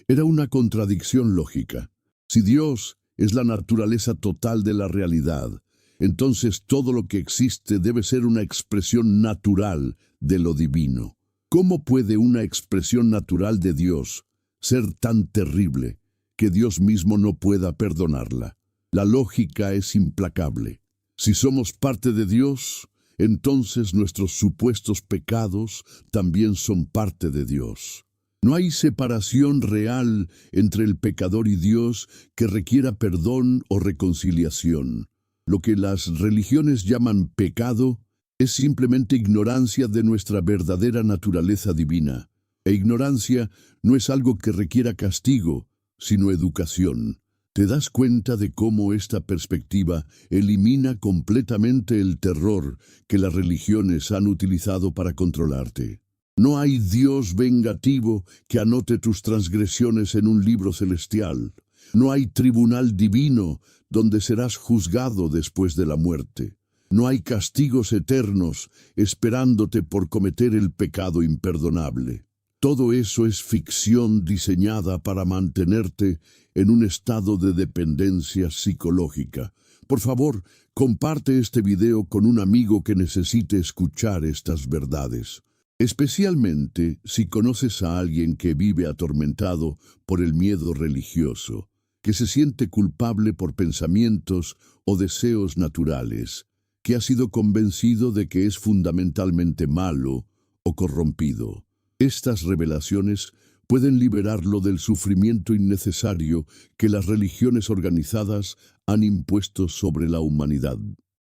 era una contradicción lógica. Si Dios es la naturaleza total de la realidad, entonces todo lo que existe debe ser una expresión natural de lo divino. ¿Cómo puede una expresión natural de Dios ser tan terrible que Dios mismo no pueda perdonarla? La lógica es implacable. Si somos parte de Dios, entonces nuestros supuestos pecados también son parte de Dios. No hay separación real entre el pecador y Dios que requiera perdón o reconciliación. Lo que las religiones llaman pecado es simplemente ignorancia de nuestra verdadera naturaleza divina. E ignorancia no es algo que requiera castigo, sino educación. ¿Te das cuenta de cómo esta perspectiva elimina completamente el terror que las religiones han utilizado para controlarte? No hay Dios vengativo que anote tus transgresiones en un libro celestial. No hay tribunal divino donde serás juzgado después de la muerte. No hay castigos eternos esperándote por cometer el pecado imperdonable. Todo eso es ficción diseñada para mantenerte en un estado de dependencia psicológica. Por favor, comparte este video con un amigo que necesite escuchar estas verdades. Especialmente si conoces a alguien que vive atormentado por el miedo religioso, que se siente culpable por pensamientos o deseos naturales, que ha sido convencido de que es fundamentalmente malo o corrompido. Estas revelaciones pueden liberarlo del sufrimiento innecesario que las religiones organizadas han impuesto sobre la humanidad.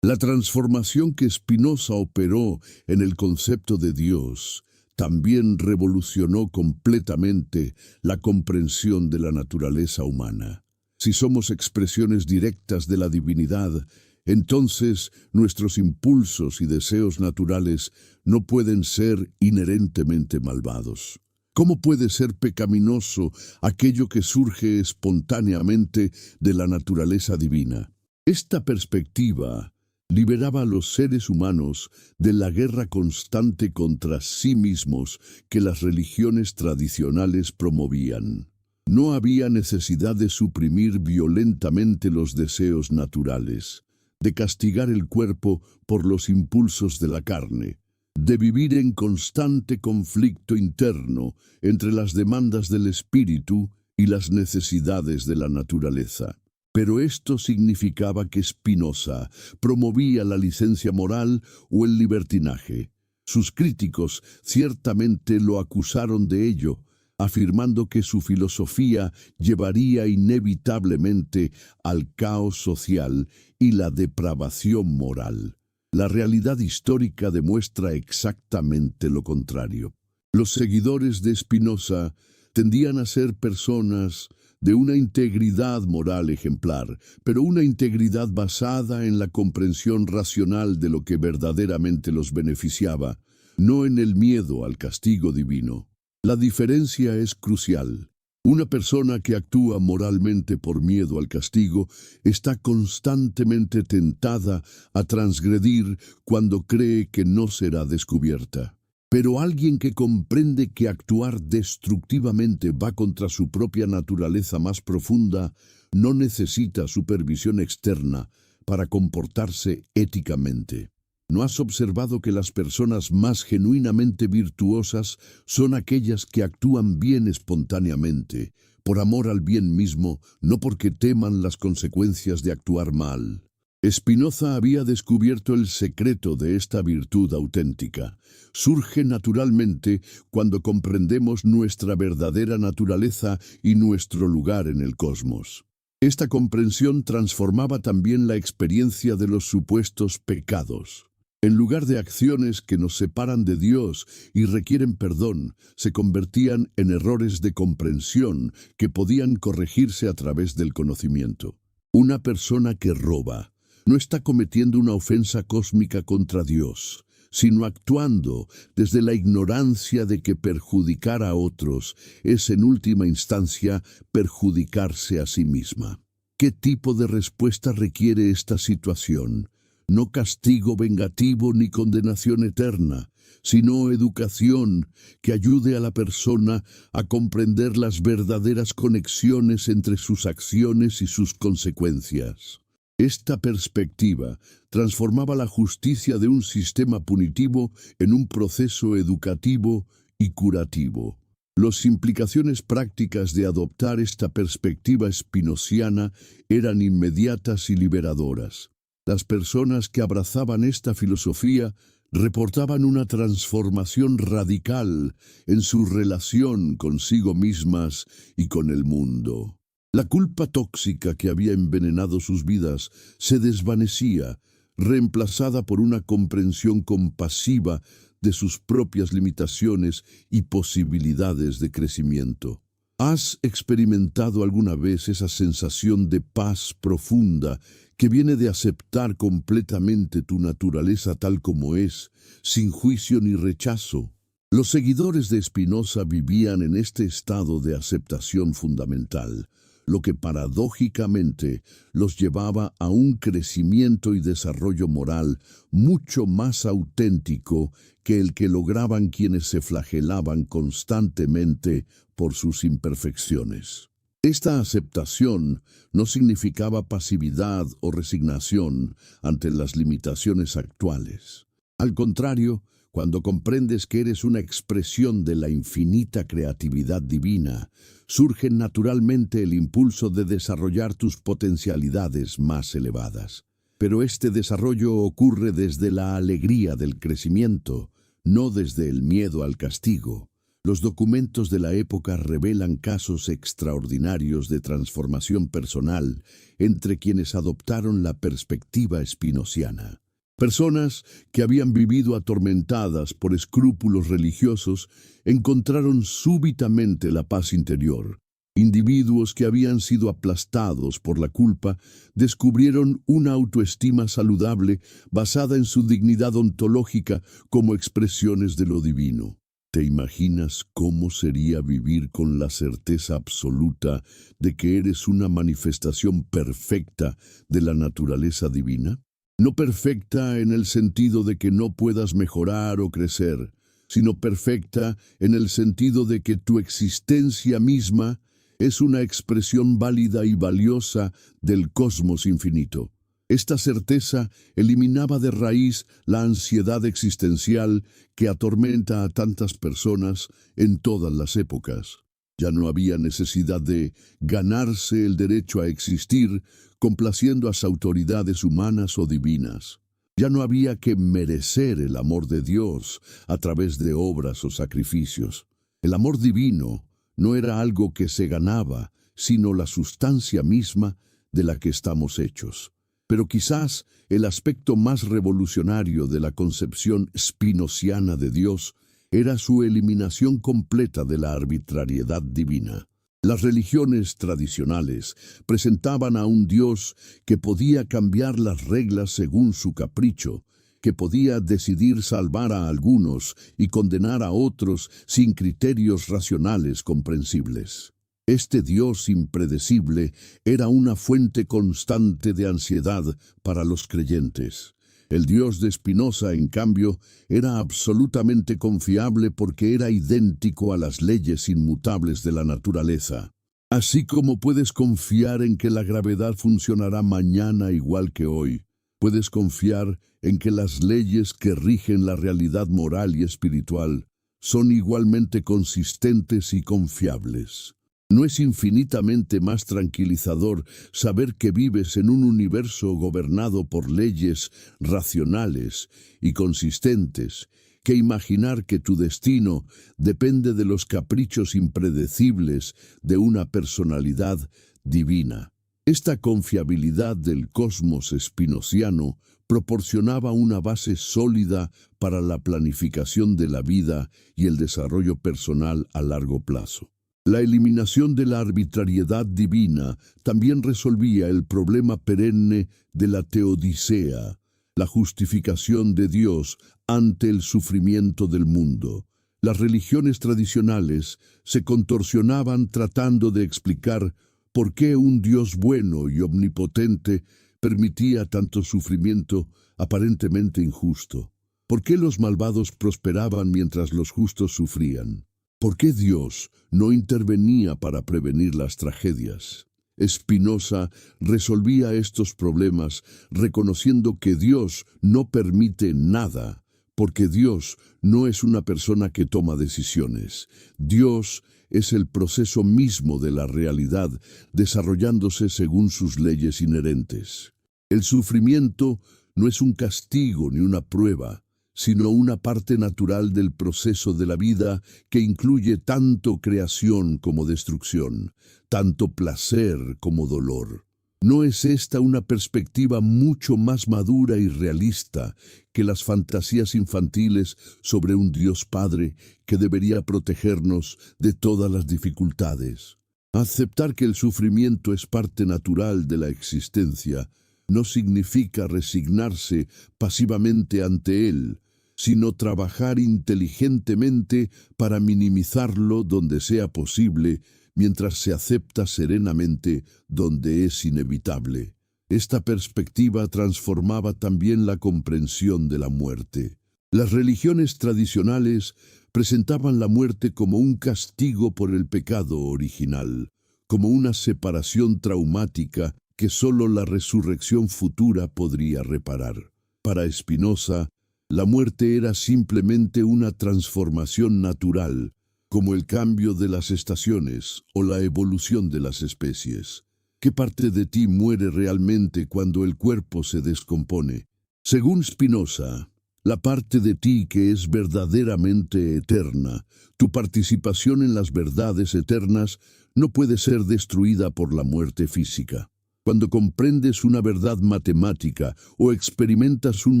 La transformación que Spinoza operó en el concepto de Dios también revolucionó completamente la comprensión de la naturaleza humana. Si somos expresiones directas de la divinidad, entonces nuestros impulsos y deseos naturales no pueden ser inherentemente malvados. ¿Cómo puede ser pecaminoso aquello que surge espontáneamente de la naturaleza divina? Esta perspectiva liberaba a los seres humanos de la guerra constante contra sí mismos que las religiones tradicionales promovían. No había necesidad de suprimir violentamente los deseos naturales, de castigar el cuerpo por los impulsos de la carne, de vivir en constante conflicto interno entre las demandas del espíritu y las necesidades de la naturaleza. Pero esto significaba que Spinoza promovía la licencia moral o el libertinaje. Sus críticos ciertamente lo acusaron de ello, afirmando que su filosofía llevaría inevitablemente al caos social y la depravación moral. La realidad histórica demuestra exactamente lo contrario. Los seguidores de Spinoza tendían a ser personas de una integridad moral ejemplar, pero una integridad basada en la comprensión racional de lo que verdaderamente los beneficiaba, no en el miedo al castigo divino. La diferencia es crucial. Una persona que actúa moralmente por miedo al castigo está constantemente tentada a transgredir cuando cree que no será descubierta. Pero alguien que comprende que actuar destructivamente va contra su propia naturaleza más profunda no necesita supervisión externa para comportarse éticamente. ¿No has observado que las personas más genuinamente virtuosas son aquellas que actúan bien espontáneamente, por amor al bien mismo, no porque teman las consecuencias de actuar mal? Spinoza había descubierto el secreto de esta virtud auténtica. Surge naturalmente cuando comprendemos nuestra verdadera naturaleza y nuestro lugar en el cosmos. Esta comprensión transformaba también la experiencia de los supuestos pecados. En lugar de acciones que nos separan de Dios y requieren perdón, se convertían en errores de comprensión que podían corregirse a través del conocimiento. Una persona que roba no está cometiendo una ofensa cósmica contra Dios, sino actuando desde la ignorancia de que perjudicar a otros es en última instancia perjudicarse a sí misma. ¿Qué tipo de respuesta requiere esta situación? no castigo vengativo ni condenación eterna, sino educación que ayude a la persona a comprender las verdaderas conexiones entre sus acciones y sus consecuencias. Esta perspectiva transformaba la justicia de un sistema punitivo en un proceso educativo y curativo. Las implicaciones prácticas de adoptar esta perspectiva spinoziana eran inmediatas y liberadoras. Las personas que abrazaban esta filosofía reportaban una transformación radical en su relación consigo mismas y con el mundo. La culpa tóxica que había envenenado sus vidas se desvanecía, reemplazada por una comprensión compasiva de sus propias limitaciones y posibilidades de crecimiento. ¿Has experimentado alguna vez esa sensación de paz profunda que viene de aceptar completamente tu naturaleza tal como es, sin juicio ni rechazo? Los seguidores de Spinoza vivían en este estado de aceptación fundamental, lo que paradójicamente los llevaba a un crecimiento y desarrollo moral mucho más auténtico que el que lograban quienes se flagelaban constantemente por sus imperfecciones. Esta aceptación no significaba pasividad o resignación ante las limitaciones actuales. Al contrario, cuando comprendes que eres una expresión de la infinita creatividad divina, surge naturalmente el impulso de desarrollar tus potencialidades más elevadas. Pero este desarrollo ocurre desde la alegría del crecimiento, no desde el miedo al castigo. Los documentos de la época revelan casos extraordinarios de transformación personal entre quienes adoptaron la perspectiva spinoziana. Personas que habían vivido atormentadas por escrúpulos religiosos encontraron súbitamente la paz interior. Individuos que habían sido aplastados por la culpa descubrieron una autoestima saludable basada en su dignidad ontológica como expresiones de lo divino. ¿Te imaginas cómo sería vivir con la certeza absoluta de que eres una manifestación perfecta de la naturaleza divina? No perfecta en el sentido de que no puedas mejorar o crecer, sino perfecta en el sentido de que tu existencia misma es una expresión válida y valiosa del cosmos infinito. Esta certeza eliminaba de raíz la ansiedad existencial que atormenta a tantas personas en todas las épocas. Ya no había necesidad de ganarse el derecho a existir complaciendo a las autoridades humanas o divinas. Ya no había que merecer el amor de Dios a través de obras o sacrificios. El amor divino no era algo que se ganaba, sino la sustancia misma de la que estamos hechos. Pero quizás el aspecto más revolucionario de la concepción spinoziana de Dios era su eliminación completa de la arbitrariedad divina. Las religiones tradicionales presentaban a un Dios que podía cambiar las reglas según su capricho, que podía decidir salvar a algunos y condenar a otros sin criterios racionales comprensibles. Este Dios impredecible era una fuente constante de ansiedad para los creyentes. El Dios de Spinoza, en cambio, era absolutamente confiable porque era idéntico a las leyes inmutables de la naturaleza. Así como puedes confiar en que la gravedad funcionará mañana igual que hoy, puedes confiar en que las leyes que rigen la realidad moral y espiritual son igualmente consistentes y confiables. ¿No es infinitamente más tranquilizador saber que vives en un universo gobernado por leyes racionales y consistentes que imaginar que tu destino depende de los caprichos impredecibles de una personalidad divina? Esta confiabilidad del cosmos spinoziano proporcionaba una base sólida para la planificación de la vida y el desarrollo personal a largo plazo. La eliminación de la arbitrariedad divina también resolvía el problema perenne de la teodicea, la justificación de Dios ante el sufrimiento del mundo. Las religiones tradicionales se contorsionaban tratando de explicar por qué un Dios bueno y omnipotente permitía tanto sufrimiento aparentemente injusto? ¿Por qué los malvados prosperaban mientras los justos sufrían? ¿Por qué Dios no intervenía para prevenir las tragedias? Spinoza resolvía estos problemas reconociendo que Dios no permite nada, porque Dios no es una persona que toma decisiones. Dios es el proceso mismo de la realidad, desarrollándose según sus leyes inherentes. El sufrimiento no es un castigo ni una prueba, sino una parte natural del proceso de la vida que incluye tanto creación como destrucción, tanto placer como dolor. ¿No es esta una perspectiva mucho más madura y realista que las fantasías infantiles sobre un Dios Padre que debería protegernos de todas las dificultades? Aceptar que el sufrimiento es parte natural de la existencia no significa resignarse pasivamente ante él, sino trabajar inteligentemente para minimizarlo donde sea posible, mientras se acepta serenamente donde es inevitable. Esta perspectiva transformaba también la comprensión de la muerte. Las religiones tradicionales presentaban la muerte como un castigo por el pecado original, como una separación traumática que solo la resurrección futura podría reparar. Para Spinoza, la muerte era simplemente una transformación natural, como el cambio de las estaciones o la evolución de las especies. ¿Qué parte de ti muere realmente cuando el cuerpo se descompone? Según Spinoza, la parte de ti que es verdaderamente eterna, tu participación en las verdades eternas, no puede ser destruida por la muerte física. Cuando comprendes una verdad matemática o experimentas un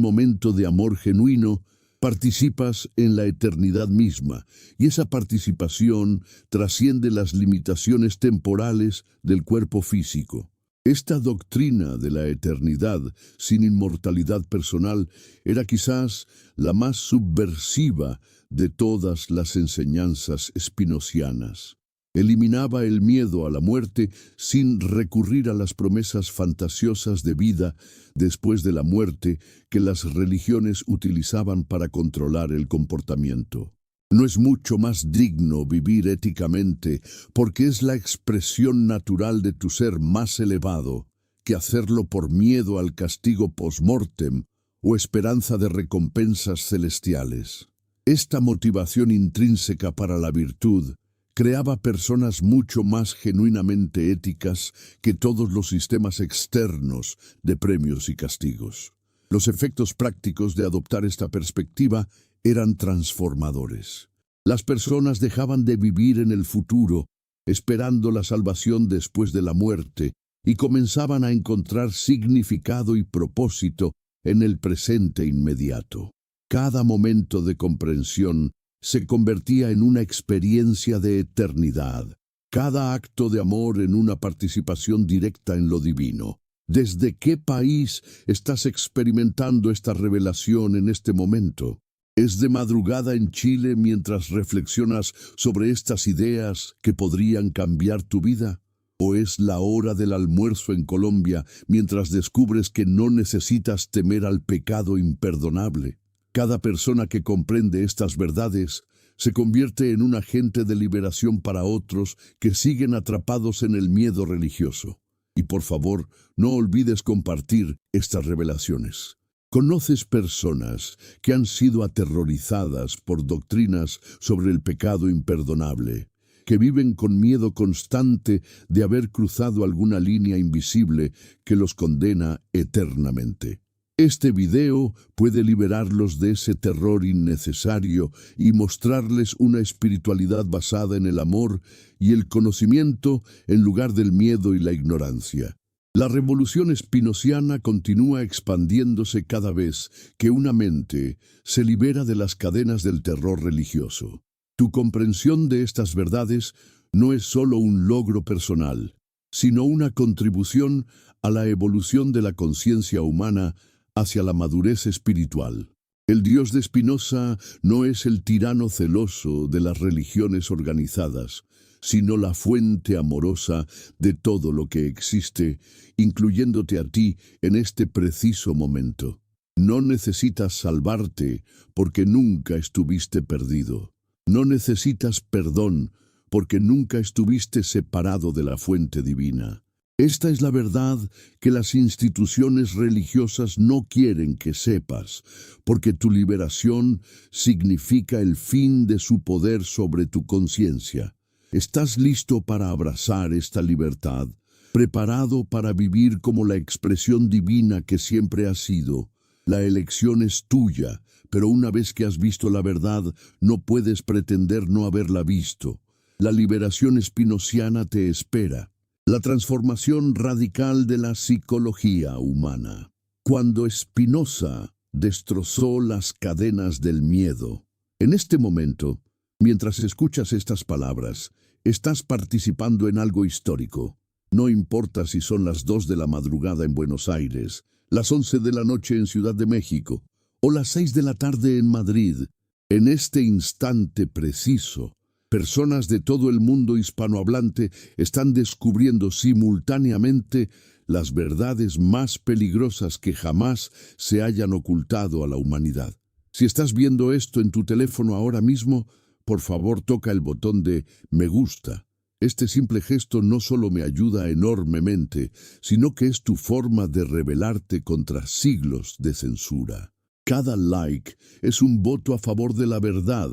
momento de amor genuino, participas en la eternidad misma, y esa participación trasciende las limitaciones temporales del cuerpo físico. Esta doctrina de la eternidad sin inmortalidad personal era quizás la más subversiva de todas las enseñanzas spinozianas. Eliminaba el miedo a la muerte sin recurrir a las promesas fantasiosas de vida después de la muerte que las religiones utilizaban para controlar el comportamiento. ¿No es mucho más digno vivir éticamente porque es la expresión natural de tu ser más elevado que hacerlo por miedo al castigo post-mortem o esperanza de recompensas celestiales? Esta motivación intrínseca para la virtud creaba personas mucho más genuinamente éticas que todos los sistemas externos de premios y castigos. Los efectos prácticos de adoptar esta perspectiva eran transformadores. Las personas dejaban de vivir en el futuro, esperando la salvación después de la muerte, y comenzaban a encontrar significado y propósito en el presente inmediato. Cada momento de comprensión se convertía en una experiencia de eternidad, cada acto de amor en una participación directa en lo divino. ¿Desde qué país estás experimentando esta revelación en este momento? ¿Es de madrugada en Chile mientras reflexionas sobre estas ideas que podrían cambiar tu vida? ¿O es la hora del almuerzo en Colombia mientras descubres que no necesitas temer al pecado imperdonable? Cada persona que comprende estas verdades se convierte en un agente de liberación para otros que siguen atrapados en el miedo religioso. Y por favor, no olvides compartir estas revelaciones. ¿Conoces personas que han sido aterrorizadas por doctrinas sobre el pecado imperdonable, que viven con miedo constante de haber cruzado alguna línea invisible que los condena eternamente? Este video puede liberarlos de ese terror innecesario y mostrarles una espiritualidad basada en el amor y el conocimiento en lugar del miedo y la ignorancia. La revolución spinoziana continúa expandiéndose cada vez que una mente se libera de las cadenas del terror religioso. Tu comprensión de estas verdades no es solo un logro personal, sino una contribución a la evolución de la conciencia humana hacia la madurez espiritual. El Dios de Spinoza no es el tirano celoso de las religiones organizadas, sino la fuente amorosa de todo lo que existe, incluyéndote a ti en este preciso momento. No necesitas salvarte porque nunca estuviste perdido. No necesitas perdón porque nunca estuviste separado de la fuente divina. Esta es la verdad que las instituciones religiosas no quieren que sepas, porque tu liberación significa el fin de su poder sobre tu conciencia. ¿Estás listo para abrazar esta libertad? ¿Preparado para vivir como la expresión divina que siempre has sido? La elección es tuya, pero una vez que has visto la verdad, no puedes pretender no haberla visto. La liberación spinociana te espera. La transformación radical de la psicología humana. Cuando Spinoza destrozó las cadenas del miedo. En este momento, mientras escuchas estas palabras, estás participando en algo histórico. No importa si son las 2 de la madrugada en Buenos Aires, las 11 de la noche en Ciudad de México o las 6 de la tarde en Madrid. En este instante preciso, personas de todo el mundo hispanohablante están descubriendo simultáneamente las verdades más peligrosas que jamás se hayan ocultado a la humanidad. Si estás viendo esto en tu teléfono ahora mismo, por favor toca el botón de me gusta. Este simple gesto no solo me ayuda enormemente, sino que es tu forma de rebelarte contra siglos de censura. Cada like es un voto a favor de la verdad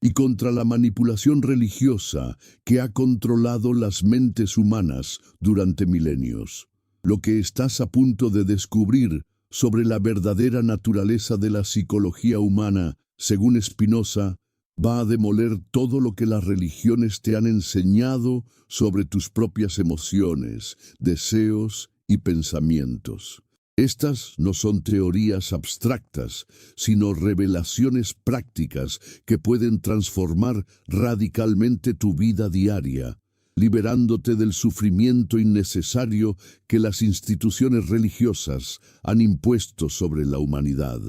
y contra la manipulación religiosa que ha controlado las mentes humanas durante milenios. Lo que estás a punto de descubrir sobre la verdadera naturaleza de la psicología humana, según Spinoza, va a demoler todo lo que las religiones te han enseñado sobre tus propias emociones, deseos y pensamientos. Estas no son teorías abstractas, sino revelaciones prácticas que pueden transformar radicalmente tu vida diaria, liberándote del sufrimiento innecesario que las instituciones religiosas han impuesto sobre la humanidad.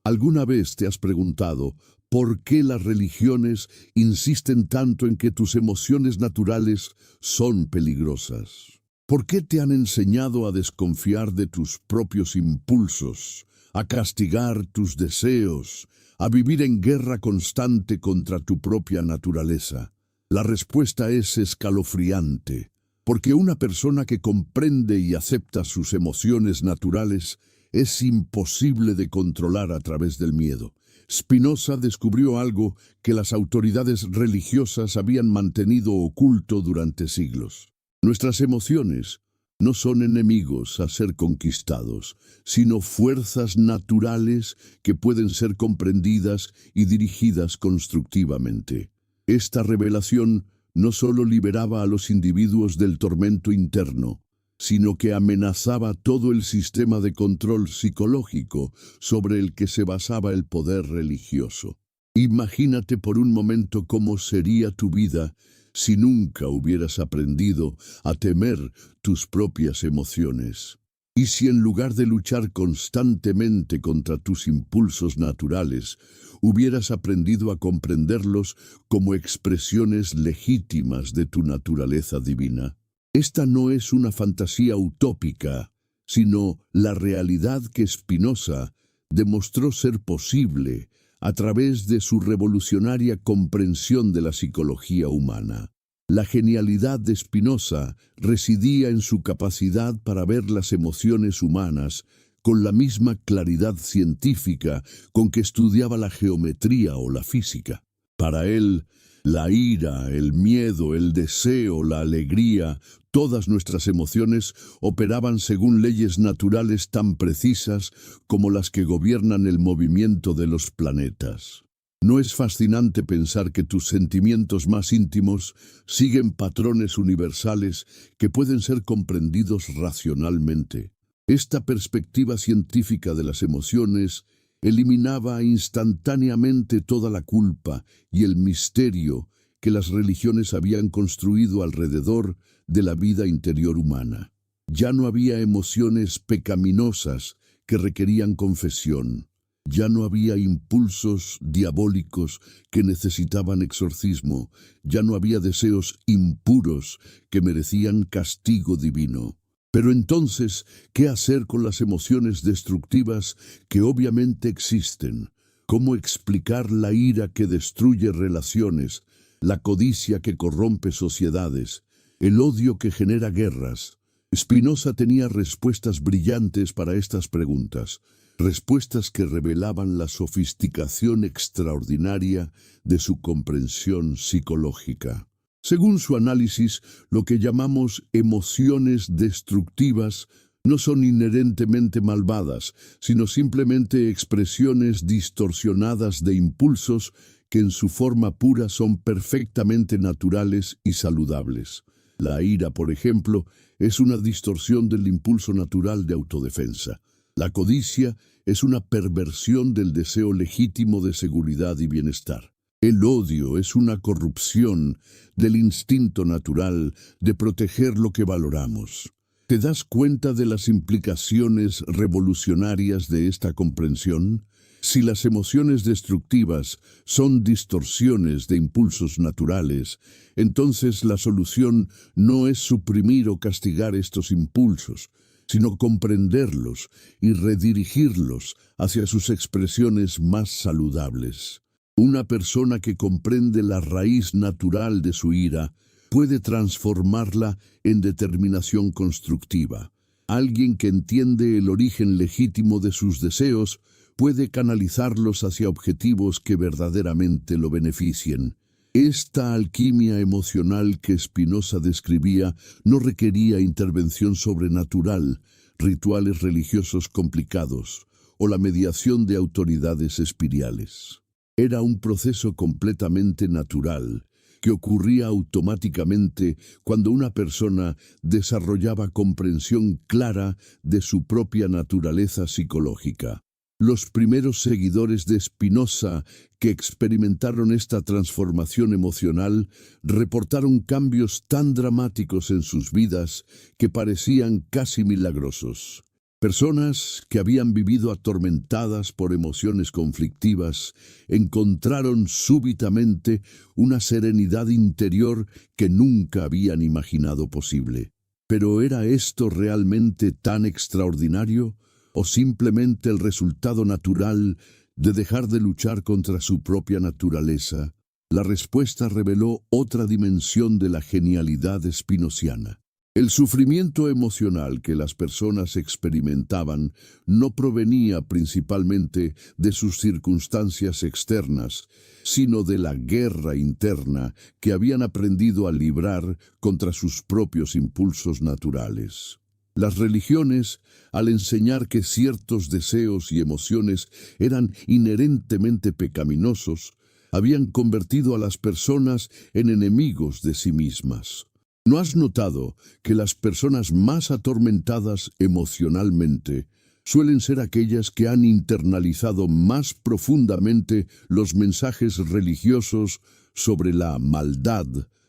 ¿Alguna vez te has preguntado por qué las religiones insisten tanto en que tus emociones naturales son peligrosas? ¿Por qué te han enseñado a desconfiar de tus propios impulsos, a castigar tus deseos, a vivir en guerra constante contra tu propia naturaleza? La respuesta es escalofriante, porque una persona que comprende y acepta sus emociones naturales es imposible de controlar a través del miedo. Spinoza descubrió algo que las autoridades religiosas habían mantenido oculto durante siglos. Nuestras emociones no son enemigos a ser conquistados, sino fuerzas naturales que pueden ser comprendidas y dirigidas constructivamente. Esta revelación no solo liberaba a los individuos del tormento interno, sino que amenazaba todo el sistema de control psicológico sobre el que se basaba el poder religioso. Imagínate por un momento cómo sería tu vida si nunca hubieras aprendido a temer tus propias emociones. Y si en lugar de luchar constantemente contra tus impulsos naturales, hubieras aprendido a comprenderlos como expresiones legítimas de tu naturaleza divina. Esta no es una fantasía utópica, sino la realidad que Spinoza demostró ser posible a través de su revolucionaria comprensión de la psicología humana. La genialidad de Spinoza residía en su capacidad para ver las emociones humanas con la misma claridad científica con que estudiaba la geometría o la física. Para él, la ira, el miedo, el deseo, la alegría, todas nuestras emociones operaban según leyes naturales tan precisas como las que gobiernan el movimiento de los planetas. ¿No es fascinante pensar que tus sentimientos más íntimos siguen patrones universales que pueden ser comprendidos racionalmente? Esta perspectiva científica de las emociones eliminaba instantáneamente toda la culpa y el misterio que las religiones habían construido alrededor de la vida interior humana. Ya no había emociones pecaminosas que requerían confesión. Ya no había impulsos diabólicos que necesitaban exorcismo, ya no había deseos impuros que merecían castigo divino. Pero entonces, ¿qué hacer con las emociones destructivas que obviamente existen? ¿Cómo explicar la ira que destruye relaciones, la codicia que corrompe sociedades, el odio que genera guerras? Spinoza tenía respuestas brillantes para estas preguntas, respuestas que revelaban la sofisticación extraordinaria de su comprensión psicológica. Según su análisis, lo que llamamos emociones destructivas no son inherentemente malvadas, sino simplemente expresiones distorsionadas de impulsos que en su forma pura son perfectamente naturales y saludables. La ira, por ejemplo, es una distorsión del impulso natural de autodefensa. La codicia es una perversión del deseo legítimo de seguridad y bienestar. El odio es una corrupción del instinto natural de proteger lo que valoramos. ¿Te das cuenta de las implicaciones revolucionarias de esta comprensión? Si las emociones destructivas son distorsiones de impulsos naturales, entonces la solución no es suprimir o castigar estos impulsos, sino comprenderlos y redirigirlos hacia sus expresiones más saludables. Una persona que comprende la raíz natural de su ira puede transformarla en determinación constructiva. Alguien que entiende el origen legítimo de sus deseos puede canalizarlos hacia objetivos que verdaderamente lo beneficien. Esta alquimia emocional que Spinoza describía no requería intervención sobrenatural, rituales religiosos complicados o la mediación de autoridades espirituales. Era un proceso completamente natural que ocurría automáticamente cuando una persona desarrollaba comprensión clara de su propia naturaleza psicológica. Los primeros seguidores de Spinoza que experimentaron esta transformación emocional reportaron cambios tan dramáticos en sus vidas que parecían casi milagrosos. Personas que habían vivido atormentadas por emociones conflictivas encontraron súbitamente una serenidad interior que nunca habían imaginado posible. ¿Pero era esto realmente tan extraordinario? ¿O simplemente el resultado natural de dejar de luchar contra su propia naturaleza? La respuesta reveló otra dimensión de la genialidad spinoziana. El sufrimiento emocional que las personas experimentaban no provenía principalmente de sus circunstancias externas, sino de la guerra interna que habían aprendido a librar contra sus propios impulsos naturales. Las religiones, al enseñar que ciertos deseos y emociones eran inherentemente pecaminosos, habían convertido a las personas en enemigos de sí mismas. ¿No has notado que las personas más atormentadas emocionalmente suelen ser aquellas que han internalizado más profundamente los mensajes religiosos sobre la maldad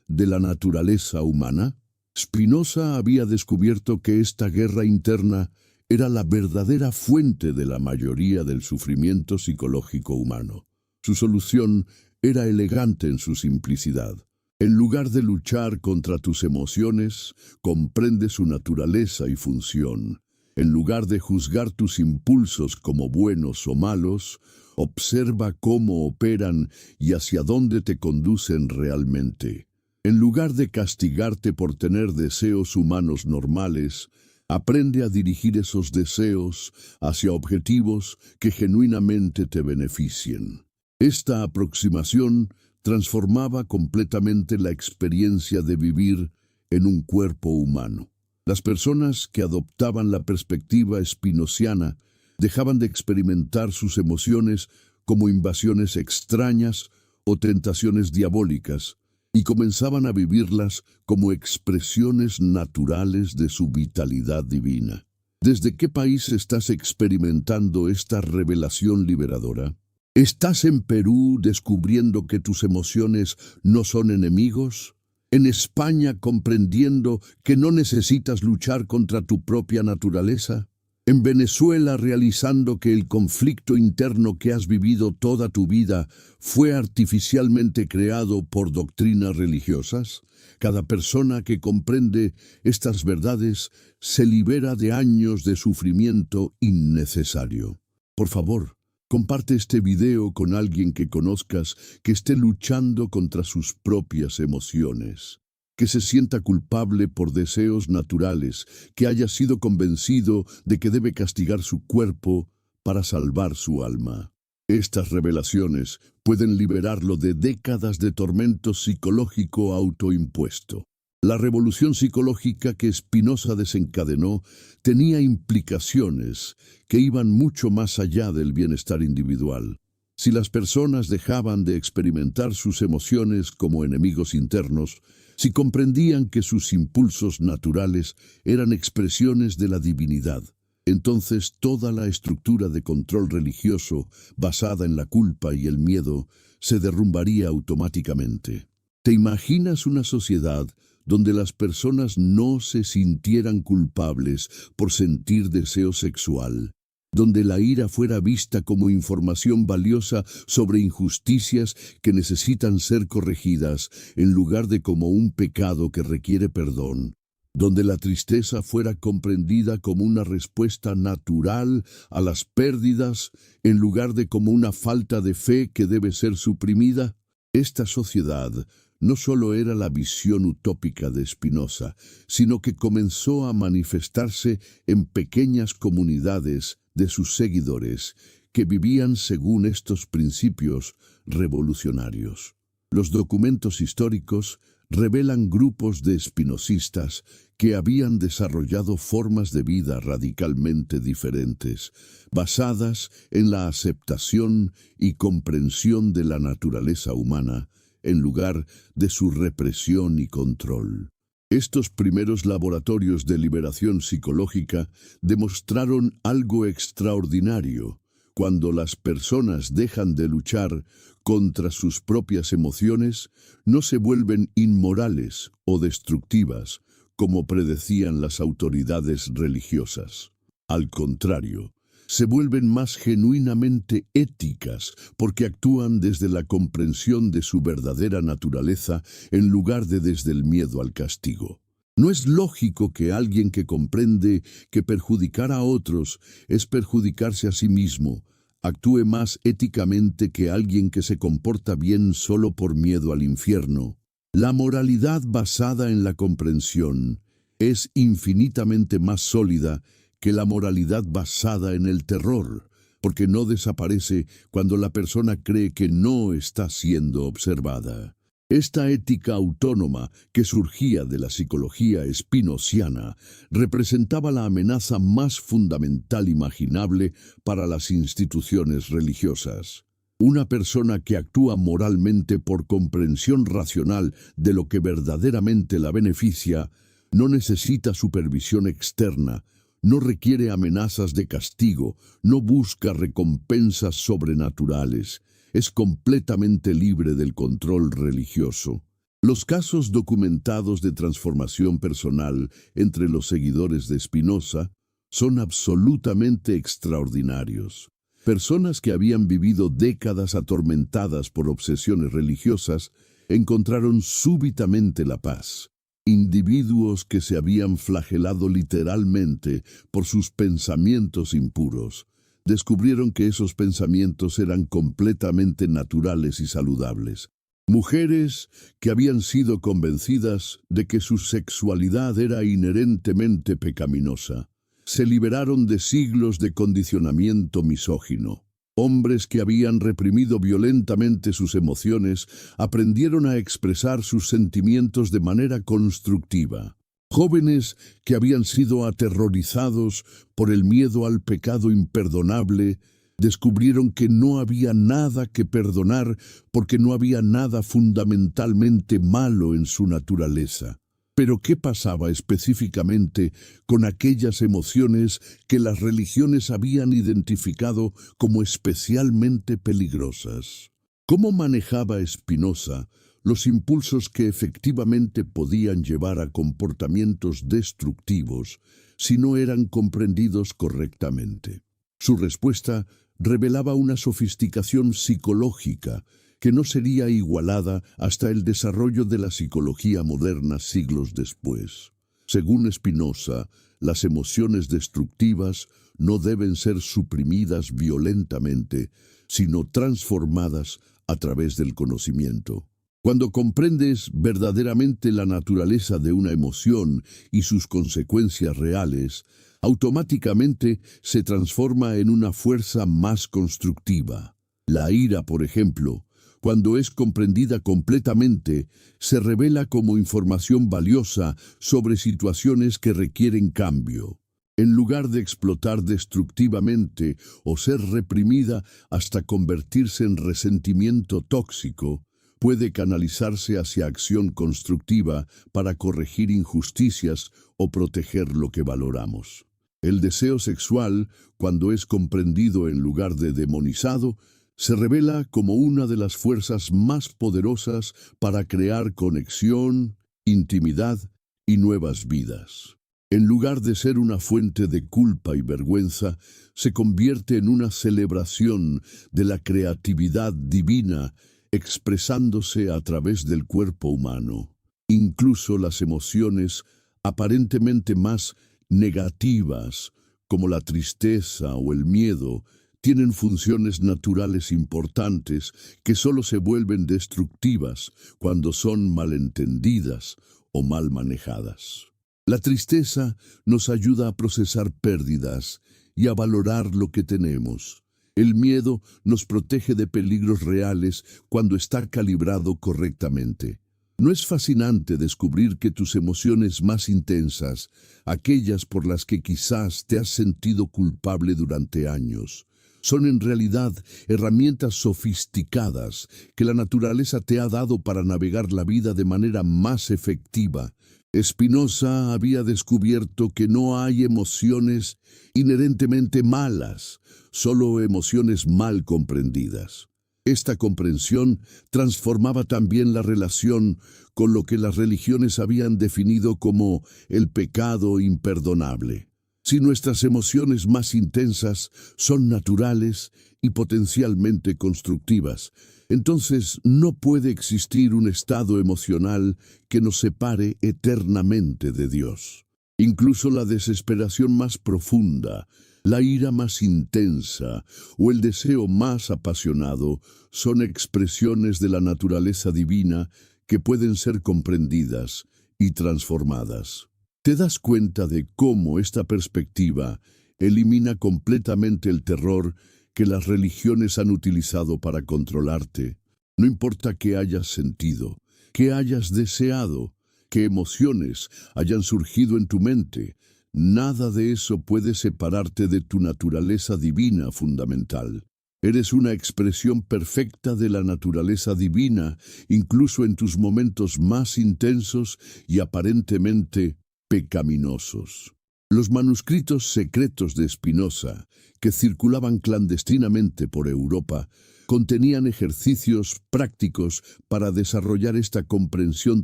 de la naturaleza humana? Spinoza había descubierto que esta guerra interna era la verdadera fuente de la mayoría del sufrimiento psicológico humano. Su solución era elegante en su simplicidad. En lugar de luchar contra tus emociones, comprende su naturaleza y función. En lugar de juzgar tus impulsos como buenos o malos, observa cómo operan y hacia dónde te conducen realmente. En lugar de castigarte por tener deseos humanos normales, aprende a dirigir esos deseos hacia objetivos que genuinamente te beneficien. Esta aproximación transformaba completamente la experiencia de vivir en un cuerpo humano. Las personas que adoptaban la perspectiva spinoziana dejaban de experimentar sus emociones como invasiones extrañas o tentaciones diabólicas, y comenzaban a vivirlas como expresiones naturales de su vitalidad divina. ¿Desde qué país estás experimentando esta revelación liberadora? ¿Estás en Perú descubriendo que tus emociones no son enemigos? ¿En España comprendiendo que no necesitas luchar contra tu propia naturaleza? En Venezuela, realizando que el conflicto interno que has vivido toda tu vida fue artificialmente creado por doctrinas religiosas, cada persona que comprende estas verdades se libera de años de sufrimiento innecesario. Por favor, comparte este video con alguien que conozcas que esté luchando contra sus propias emociones, que se sienta culpable por deseos naturales, que haya sido convencido de que debe castigar su cuerpo para salvar su alma. Estas revelaciones pueden liberarlo de décadas de tormento psicológico autoimpuesto. La revolución psicológica que Spinoza desencadenó tenía implicaciones que iban mucho más allá del bienestar individual. Si las personas dejaban de experimentar sus emociones como enemigos internos, si comprendían que sus impulsos naturales eran expresiones de la divinidad, entonces toda la estructura de control religioso basada en la culpa y el miedo se derrumbaría automáticamente. ¿Te imaginas una sociedad donde las personas no se sintieran culpables por sentir deseo sexual, donde la ira fuera vista como información valiosa sobre injusticias que necesitan ser corregidas, en lugar de como un pecado que requiere perdón, donde la tristeza fuera comprendida como una respuesta natural a las pérdidas, en lugar de como una falta de fe que debe ser suprimida? Esta sociedad no solo era la visión utópica de Spinoza, sino que comenzó a manifestarse en pequeñas comunidades de sus seguidores que vivían según estos principios revolucionarios. Los documentos históricos revelan grupos de espinosistas que habían desarrollado formas de vida radicalmente diferentes, basadas en la aceptación y comprensión de la naturaleza humana, en lugar de su represión y control. Estos primeros laboratorios de liberación psicológica demostraron algo extraordinario. Cuando las personas dejan de luchar contra sus propias emociones, no se vuelven inmorales o destructivas, como predecían las autoridades religiosas. Al contrario, se vuelven más genuinamente éticas porque actúan desde la comprensión de su verdadera naturaleza en lugar de desde el miedo al castigo. No es lógico que alguien que comprende que perjudicar a otros es perjudicarse a sí mismo actúe más éticamente que alguien que se comporta bien solo por miedo al infierno. La moralidad basada en la comprensión es infinitamente más sólida que la moralidad basada en el terror, porque no desaparece cuando la persona cree que no está siendo observada. Esta ética autónoma que surgía de la psicología spinociana representaba la amenaza más fundamental imaginable para las instituciones religiosas. Una persona que actúa moralmente por comprensión racional de lo que verdaderamente la beneficia no necesita supervisión externa, no requiere amenazas de castigo, no busca recompensas sobrenaturales, es completamente libre del control religioso. Los casos documentados de transformación personal entre los seguidores de Spinoza son absolutamente extraordinarios. Personas que habían vivido décadas atormentadas por obsesiones religiosas encontraron súbitamente la paz. Individuos que se habían flagelado literalmente por sus pensamientos impuros, descubrieron que esos pensamientos eran completamente naturales y saludables. Mujeres que habían sido convencidas de que su sexualidad era inherentemente pecaminosa, se liberaron de siglos de condicionamiento misógino. Hombres que habían reprimido violentamente sus emociones aprendieron a expresar sus sentimientos de manera constructiva. Jóvenes que habían sido aterrorizados por el miedo al pecado imperdonable descubrieron que no había nada que perdonar porque no había nada fundamentalmente malo en su naturaleza. Pero ¿qué pasaba específicamente con aquellas emociones que las religiones habían identificado como especialmente peligrosas? ¿Cómo manejaba Spinoza los impulsos que efectivamente podían llevar a comportamientos destructivos, si no eran comprendidos correctamente. Su respuesta revelaba una sofisticación psicológica que no sería igualada hasta el desarrollo de la psicología moderna siglos después. Según Spinoza, las emociones destructivas no deben ser suprimidas violentamente, sino transformadas a través del conocimiento. Cuando comprendes verdaderamente la naturaleza de una emoción y sus consecuencias reales, automáticamente se transforma en una fuerza más constructiva. La ira, por ejemplo, cuando es comprendida completamente, se revela como información valiosa sobre situaciones que requieren cambio. En lugar de explotar destructivamente o ser reprimida hasta convertirse en resentimiento tóxico, puede canalizarse hacia acción constructiva para corregir injusticias o proteger lo que valoramos. El deseo sexual, cuando es comprendido en lugar de demonizado, se revela como una de las fuerzas más poderosas para crear conexión, intimidad y nuevas vidas. En lugar de ser una fuente de culpa y vergüenza, se convierte en una celebración de la creatividad divina expresándose a través del cuerpo humano. Incluso las emociones aparentemente más negativas, como la tristeza o el miedo, tienen funciones naturales importantes que solo se vuelven destructivas cuando son malentendidas o mal manejadas. La tristeza nos ayuda a procesar pérdidas y a valorar lo que tenemos. El miedo nos protege de peligros reales cuando está calibrado correctamente. ¿No es fascinante descubrir que tus emociones más intensas, aquellas por las que quizás te has sentido culpable durante años, son en realidad herramientas sofisticadas que la naturaleza te ha dado para navegar la vida de manera más efectiva? Spinoza había descubierto que no hay emociones inherentemente malas, solo emociones mal comprendidas. Esta comprensión transformaba también la relación con lo que las religiones habían definido como el pecado imperdonable. Si nuestras emociones más intensas son naturales y potencialmente constructivas, entonces no puede existir un estado emocional que nos separe eternamente de Dios. Incluso la desesperación más profunda, la ira más intensa o el deseo más apasionado son expresiones de la naturaleza divina que pueden ser comprendidas y transformadas. ¿Te das cuenta de cómo esta perspectiva elimina completamente el terror que las religiones han utilizado para controlarte? No importa qué hayas sentido, qué hayas deseado, qué emociones hayan surgido en tu mente, nada de eso puede separarte de tu naturaleza divina fundamental. Eres una expresión perfecta de la naturaleza divina, incluso en tus momentos más intensos y aparentemente pecaminosos. Los manuscritos secretos de Spinoza, que circulaban clandestinamente por Europa, contenían ejercicios prácticos para desarrollar esta comprensión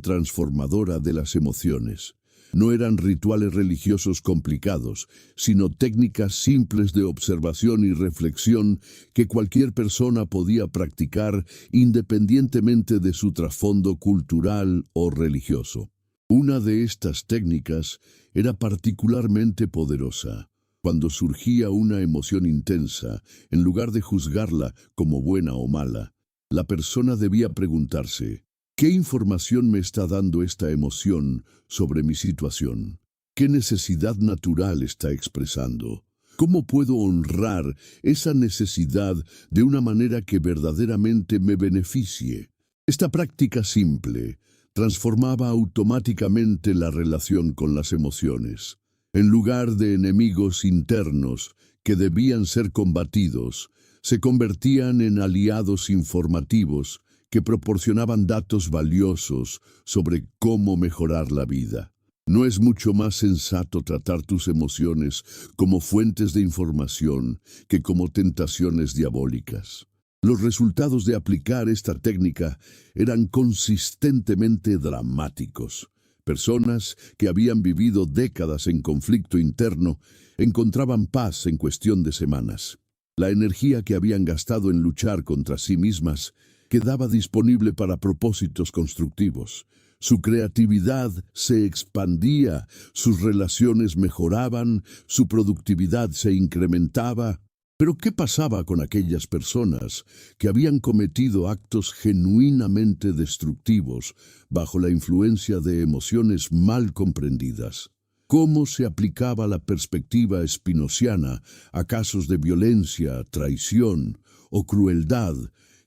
transformadora de las emociones. No eran rituales religiosos complicados, sino técnicas simples de observación y reflexión que cualquier persona podía practicar independientemente de su trasfondo cultural o religioso. Una de estas técnicas era particularmente poderosa. Cuando surgía una emoción intensa, en lugar de juzgarla como buena o mala, la persona debía preguntarse: ¿qué información me está dando esta emoción sobre mi situación? ¿Qué necesidad natural está expresando? ¿Cómo puedo honrar esa necesidad de una manera que verdaderamente me beneficie? Esta práctica simple transformaba automáticamente la relación con las emociones. En lugar de enemigos internos que debían ser combatidos, se convertían en aliados informativos que proporcionaban datos valiosos sobre cómo mejorar la vida. ¿No es mucho más sensato tratar tus emociones como fuentes de información que como tentaciones diabólicas? Los resultados de aplicar esta técnica eran consistentemente dramáticos. Personas que habían vivido décadas en conflicto interno encontraban paz en cuestión de semanas. La energía que habían gastado en luchar contra sí mismas quedaba disponible para propósitos constructivos. Su creatividad se expandía, sus relaciones mejoraban, su productividad se incrementaba. Pero ¿qué pasaba con aquellas personas que habían cometido actos genuinamente destructivos bajo la influencia de emociones mal comprendidas? ¿Cómo se aplicaba la perspectiva espinociana a casos de violencia, traición o crueldad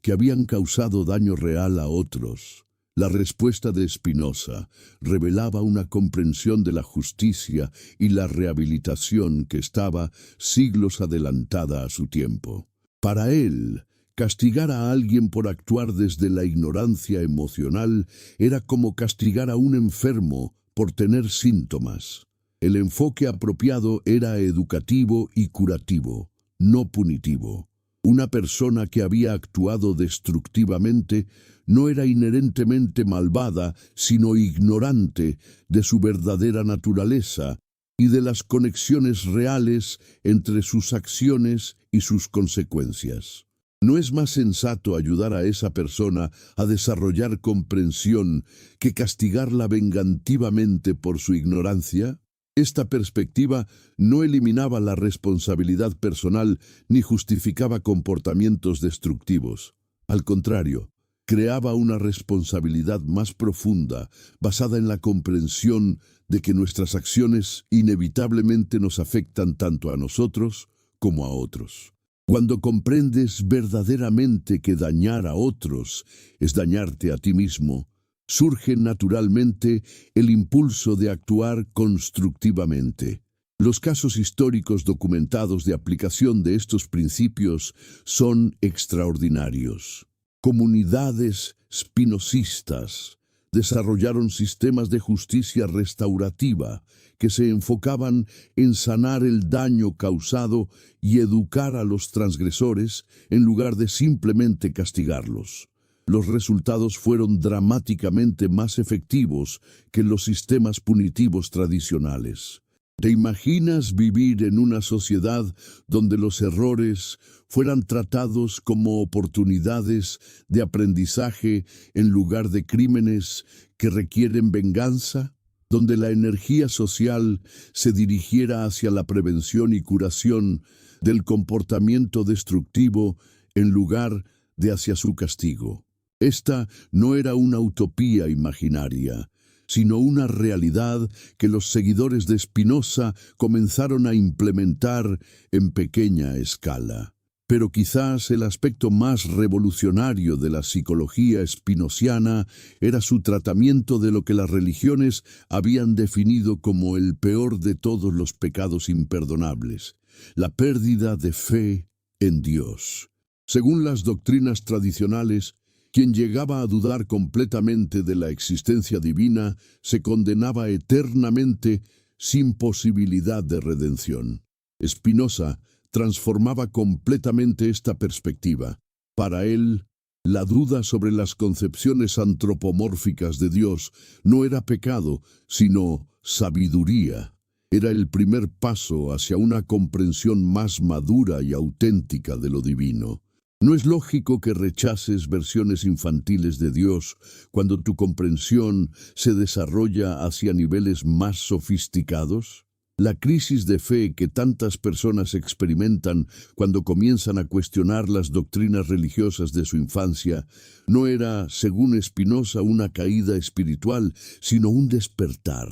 que habían causado daño real a otros? La respuesta de Spinoza revelaba una comprensión de la justicia y la rehabilitación que estaba siglos adelantada a su tiempo. Para él, castigar a alguien por actuar desde la ignorancia emocional era como castigar a un enfermo por tener síntomas. El enfoque apropiado era educativo y curativo, no punitivo. Una persona que había actuado destructivamente no era inherentemente malvada, sino ignorante de su verdadera naturaleza y de las conexiones reales entre sus acciones y sus consecuencias. ¿No es más sensato ayudar a esa persona a desarrollar comprensión que castigarla vengativamente por su ignorancia? Esta perspectiva no eliminaba la responsabilidad personal ni justificaba comportamientos destructivos. Al contrario, creaba una responsabilidad más profunda, basada en la comprensión de que nuestras acciones inevitablemente nos afectan tanto a nosotros como a otros. Cuando comprendes verdaderamente que dañar a otros es dañarte a ti mismo, surge naturalmente el impulso de actuar constructivamente. Los casos históricos documentados de aplicación de estos principios son extraordinarios. Comunidades spinocistas desarrollaron sistemas de justicia restaurativa que se enfocaban en sanar el daño causado y educar a los transgresores en lugar de simplemente castigarlos. Los resultados fueron dramáticamente más efectivos que los sistemas punitivos tradicionales. ¿Te imaginas vivir en una sociedad donde los errores fueran tratados como oportunidades de aprendizaje en lugar de crímenes que requieren venganza? ¿Donde la energía social se dirigiera hacia la prevención y curación del comportamiento destructivo en lugar de hacia su castigo? Esta no era una utopía imaginaria, sino una realidad que los seguidores de Spinoza comenzaron a implementar en pequeña escala. Pero quizás el aspecto más revolucionario de la psicología spinociana era su tratamiento de lo que las religiones habían definido como el peor de todos los pecados imperdonables, la pérdida de fe en Dios. Según las doctrinas tradicionales, quien llegaba a dudar completamente de la existencia divina se condenaba eternamente sin posibilidad de redención. Spinoza transformaba completamente esta perspectiva. Para él, la duda sobre las concepciones antropomórficas de Dios no era pecado, sino sabiduría. Era el primer paso hacia una comprensión más madura y auténtica de lo divino. ¿No es lógico que rechaces versiones infantiles de Dios cuando tu comprensión se desarrolla hacia niveles más sofisticados? La crisis de fe que tantas personas experimentan cuando comienzan a cuestionar las doctrinas religiosas de su infancia no era, según Spinoza, una caída espiritual, sino un despertar.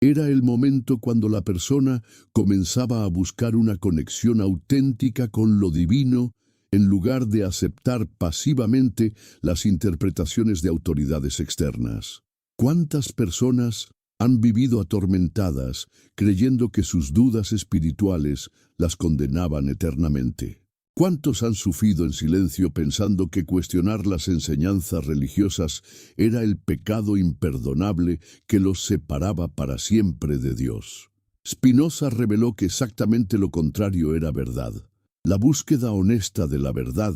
Era el momento cuando la persona comenzaba a buscar una conexión auténtica con lo divino, en lugar de aceptar pasivamente las interpretaciones de autoridades externas. ¿Cuántas personas han vivido atormentadas creyendo que sus dudas espirituales las condenaban eternamente? ¿Cuántos han sufrido en silencio pensando que cuestionar las enseñanzas religiosas era el pecado imperdonable que los separaba para siempre de Dios? Spinoza reveló que exactamente lo contrario era verdad. La búsqueda honesta de la verdad,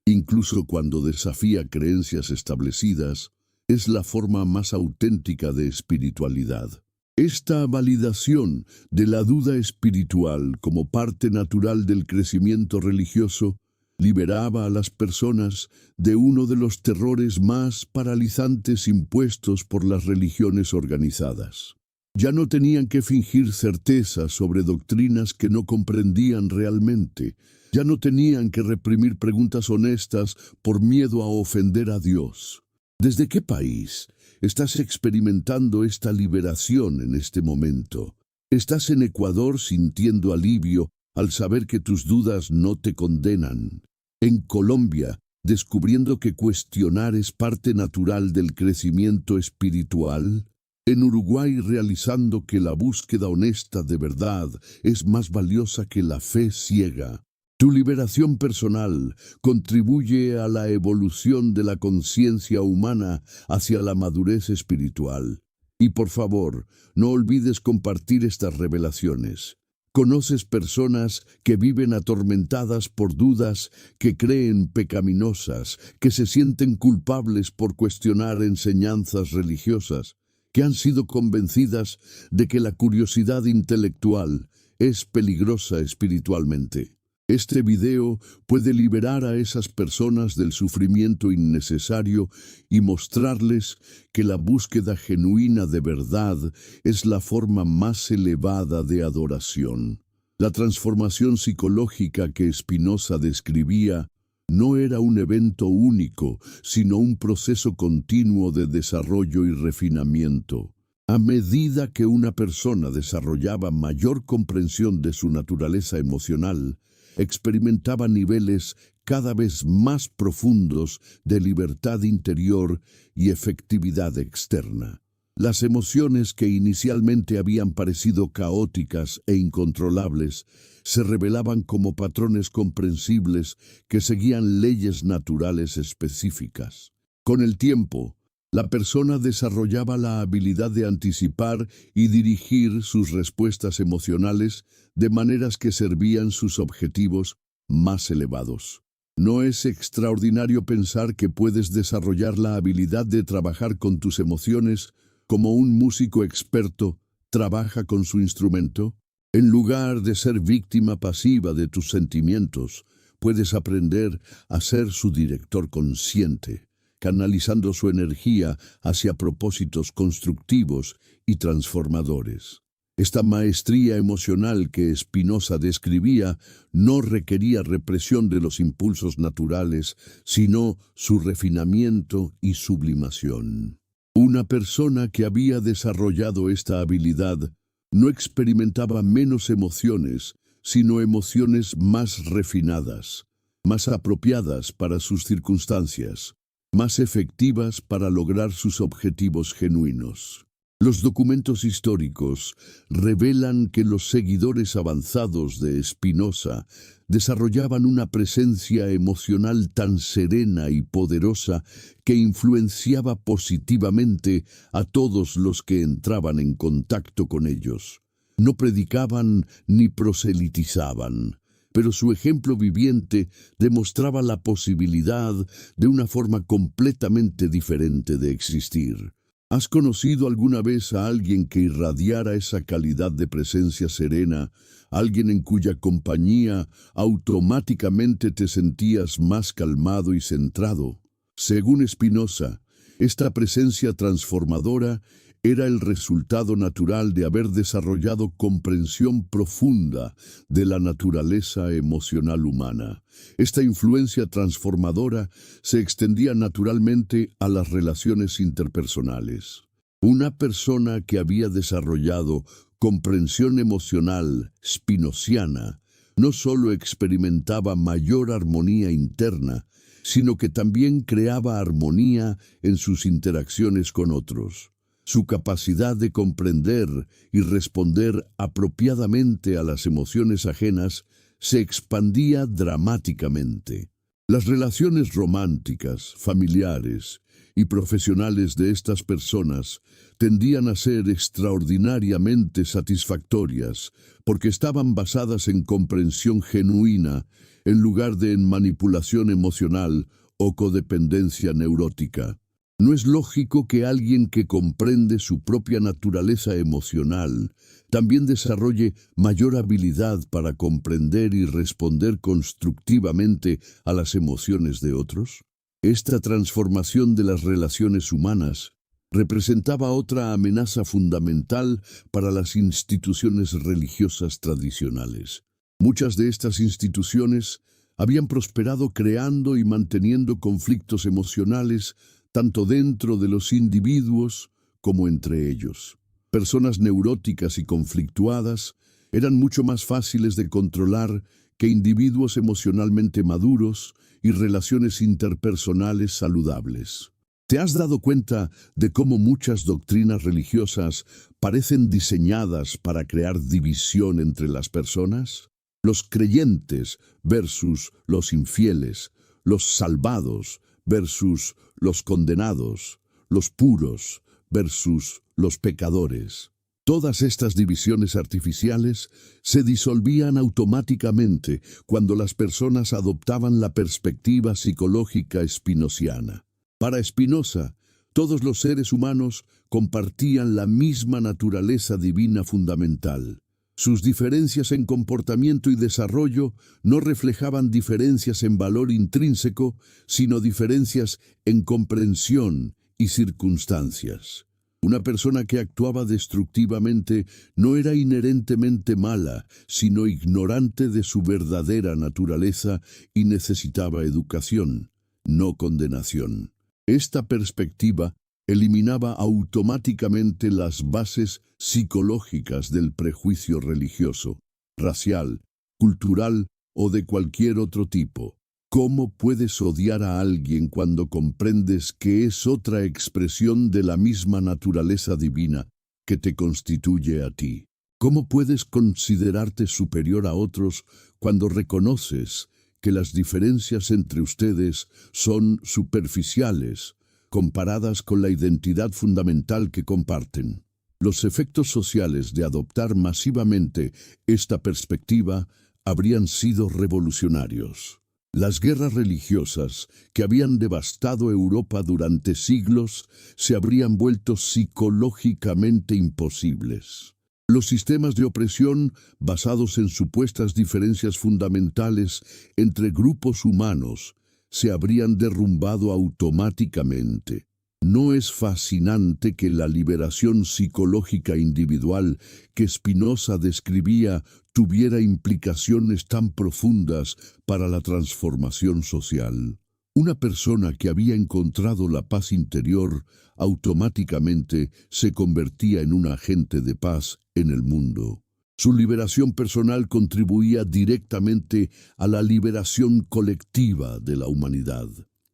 incluso cuando desafía creencias establecidas, es la forma más auténtica de espiritualidad. Esta validación de la duda espiritual como parte natural del crecimiento religioso liberaba a las personas de uno de los terrores más paralizantes impuestos por las religiones organizadas. Ya no tenían que fingir certeza sobre doctrinas que no comprendían realmente. Ya no tenían que reprimir preguntas honestas por miedo a ofender a Dios. ¿Desde qué país estás experimentando esta liberación en este momento? ¿Estás en Ecuador sintiendo alivio al saber que tus dudas no te condenan? ¿En Colombia, descubriendo que cuestionar es parte natural del crecimiento espiritual? ¿En Uruguay, realizando que la búsqueda honesta de verdad es más valiosa que la fe ciega? Tu liberación personal contribuye a la evolución de la conciencia humana hacia la madurez espiritual. Y por favor, no olvides compartir estas revelaciones. ¿Conoces personas que viven atormentadas por dudas, que creen pecaminosas, que se sienten culpables por cuestionar enseñanzas religiosas, que han sido convencidas de que la curiosidad intelectual es peligrosa espiritualmente? Este video puede liberar a esas personas del sufrimiento innecesario y mostrarles que la búsqueda genuina de verdad es la forma más elevada de adoración. La transformación psicológica que Spinoza describía no era un evento único, sino un proceso continuo de desarrollo y refinamiento. A medida que una persona desarrollaba mayor comprensión de su naturaleza emocional, experimentaba niveles cada vez más profundos de libertad interior y efectividad externa. Las emociones que inicialmente habían parecido caóticas e incontrolables se revelaban como patrones comprensibles que seguían leyes naturales específicas. Con el tiempo, la persona desarrollaba la habilidad de anticipar y dirigir sus respuestas emocionales de maneras que servían sus objetivos más elevados. No es extraordinario pensar que puedes desarrollar la habilidad de trabajar con tus emociones como un músico experto trabaja con su instrumento. En lugar de ser víctima pasiva de tus sentimientos, puedes aprender a ser su director consciente, canalizando su energía hacia propósitos constructivos y transformadores. Esta maestría emocional que Spinoza describía no requería represión de los impulsos naturales, sino su refinamiento y sublimación. Una persona que había desarrollado esta habilidad no experimentaba menos emociones, sino emociones más refinadas, más apropiadas para sus circunstancias, más efectivas para lograr sus objetivos genuinos. Los documentos históricos revelan que los seguidores avanzados de Spinoza desarrollaban una presencia emocional tan serena y poderosa que influenciaba positivamente a todos los que entraban en contacto con ellos. No predicaban ni proselitizaban, pero su ejemplo viviente demostraba la posibilidad de una forma completamente diferente de existir. ¿Has conocido alguna vez a alguien que irradiara esa calidad de presencia serena, alguien en cuya compañía automáticamente te sentías más calmado y centrado? Según Spinoza, esta presencia transformadora era el resultado natural de haber desarrollado comprensión profunda de la naturaleza emocional humana. Esta influencia transformadora se extendía naturalmente a las relaciones interpersonales. Una persona que había desarrollado comprensión emocional spinoziana no solo experimentaba mayor armonía interna, sino que también creaba armonía en sus interacciones con otros. Su capacidad de comprender y responder apropiadamente a las emociones ajenas se expandía dramáticamente. Las relaciones románticas, familiares y profesionales de estas personas tendían a ser extraordinariamente satisfactorias porque estaban basadas en comprensión genuina en lugar de en manipulación emocional o codependencia neurótica. No es lógico que alguien que comprende su propia naturaleza emocional también desarrolle mayor habilidad para comprender y responder constructivamente a las emociones de otros. Esta transformación de las relaciones humanas representaba otra amenaza fundamental para las instituciones religiosas tradicionales. Muchas de estas instituciones habían prosperado creando y manteniendo conflictos emocionales tanto dentro de los individuos como entre ellos. Personas neuróticas y conflictuadas eran mucho más fáciles de controlar que individuos emocionalmente maduros y relaciones interpersonales saludables. ¿Te has dado cuenta de cómo muchas doctrinas religiosas parecen diseñadas para crear división entre las personas? Los creyentes versus los infieles, los salvados versus los condenados, los puros versus los pecadores. Todas estas divisiones artificiales se disolvían automáticamente cuando las personas adoptaban la perspectiva psicológica spinociana. Para Spinoza, todos los seres humanos compartían la misma naturaleza divina fundamental. Sus diferencias en comportamiento y desarrollo no reflejaban diferencias en valor intrínseco, sino diferencias en comprensión y circunstancias. Una persona que actuaba destructivamente no era inherentemente mala, sino ignorante de su verdadera naturaleza y necesitaba educación, no condenación. Esta perspectiva eliminaba automáticamente las bases psicológicas del prejuicio religioso, racial, cultural o de cualquier otro tipo. ¿Cómo puedes odiar a alguien cuando comprendes que es otra expresión de la misma naturaleza divina que te constituye a ti? ¿Cómo puedes considerarte superior a otros cuando reconoces que las diferencias entre ustedes son superficiales, comparadas con la identidad fundamental que comparten? Los efectos sociales de adoptar masivamente esta perspectiva habrían sido revolucionarios. Las guerras religiosas que habían devastado Europa durante siglos se habrían vuelto psicológicamente imposibles. Los sistemas de opresión basados en supuestas diferencias fundamentales entre grupos humanos se habrían derrumbado automáticamente. ¿No es fascinante que la liberación psicológica individual que Spinoza describía tuviera implicaciones tan profundas para la transformación social? Una persona que había encontrado la paz interior automáticamente se convertía en un agente de paz en el mundo. Su liberación personal contribuía directamente a la liberación colectiva de la humanidad.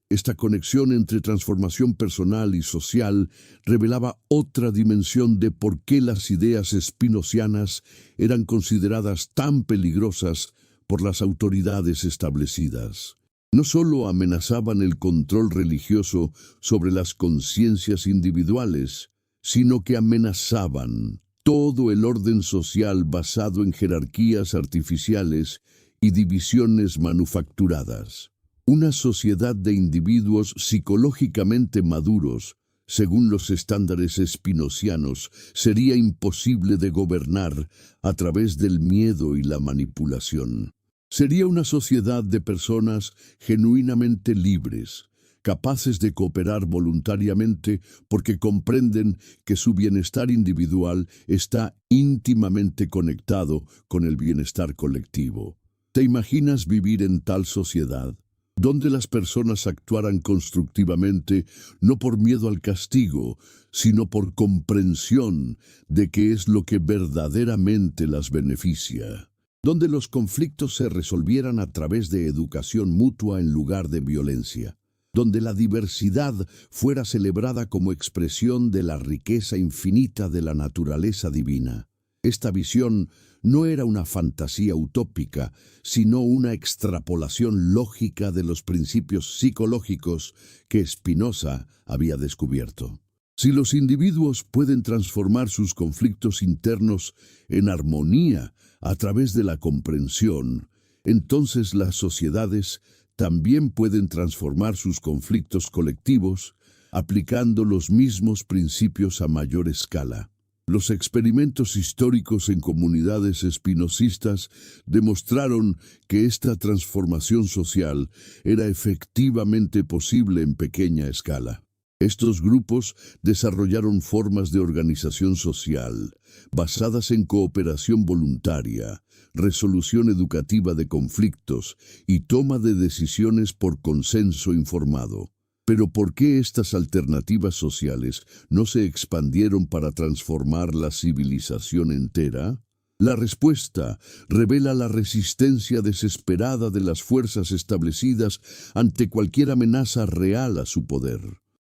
Esta conexión entre transformación personal y social revelaba otra dimensión de por qué las ideas spinocianas eran consideradas tan peligrosas por las autoridades establecidas. No solo amenazaban el control religioso sobre las conciencias individuales, sino que amenazaban todo el orden social basado en jerarquías artificiales y divisiones manufacturadas. Una sociedad de individuos psicológicamente maduros, según los estándares spinocianos, sería imposible de gobernar a través del miedo y la manipulación. Sería una sociedad de personas genuinamente libres, capaces de cooperar voluntariamente porque comprenden que su bienestar individual está íntimamente conectado con el bienestar colectivo. ¿Te imaginas vivir en tal sociedad, donde las personas actuaran constructivamente no por miedo al castigo, sino por comprensión de qué es lo que verdaderamente las beneficia? Donde los conflictos se resolvieran a través de educación mutua en lugar de violencia, donde la diversidad fuera celebrada como expresión de la riqueza infinita de la naturaleza divina. Esta visión no era una fantasía utópica, sino una extrapolación lógica de los principios psicológicos que Spinoza había descubierto. Si los individuos pueden transformar sus conflictos internos en armonía a través de la comprensión, entonces las sociedades también pueden transformar sus conflictos colectivos aplicando los mismos principios a mayor escala. Los experimentos históricos en comunidades espinosistas demostraron que esta transformación social era efectivamente posible en pequeña escala. Estos grupos desarrollaron formas de organización social basadas en cooperación voluntaria, resolución educativa de conflictos y toma de decisiones por consenso informado. Pero ¿por qué estas alternativas sociales no se expandieron para transformar la civilización entera? La respuesta revela la resistencia desesperada de las fuerzas establecidas ante cualquier amenaza real a su poder.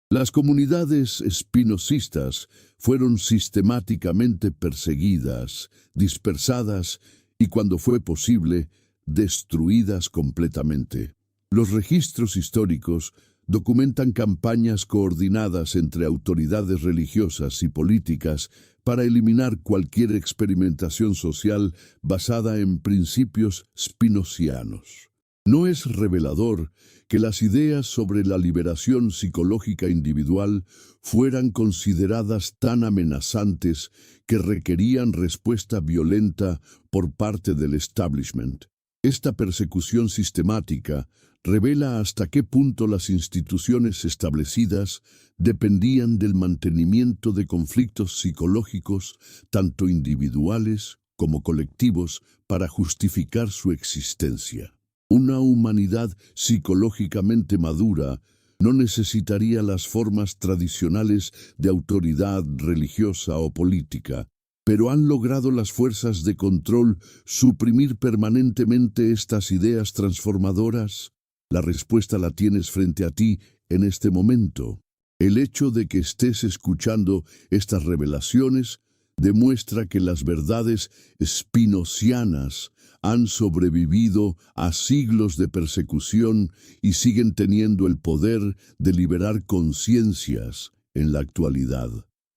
Las comunidades espinosistas fueron sistemáticamente perseguidas, dispersadas y, cuando fue posible, destruidas completamente. Los registros históricos documentan campañas coordinadas entre autoridades religiosas y políticas para eliminar cualquier experimentación social basada en principios spinozianos. ¿No es revelador que las ideas sobre la liberación psicológica individual fueran consideradas tan amenazantes que requerían respuesta violenta por parte del establishment? Esta persecución sistemática revela hasta qué punto las instituciones establecidas dependían del mantenimiento de conflictos psicológicos, tanto individuales como colectivos, para justificar su existencia. Una humanidad psicológicamente madura no necesitaría las formas tradicionales de autoridad religiosa o política, pero ¿han logrado las fuerzas de control suprimir permanentemente estas ideas transformadoras? La respuesta la tienes frente a ti en este momento. El hecho de que estés escuchando estas revelaciones demuestra que las verdades spinozianas han sobrevivido a siglos de persecución y siguen teniendo el poder de liberar conciencias en la actualidad.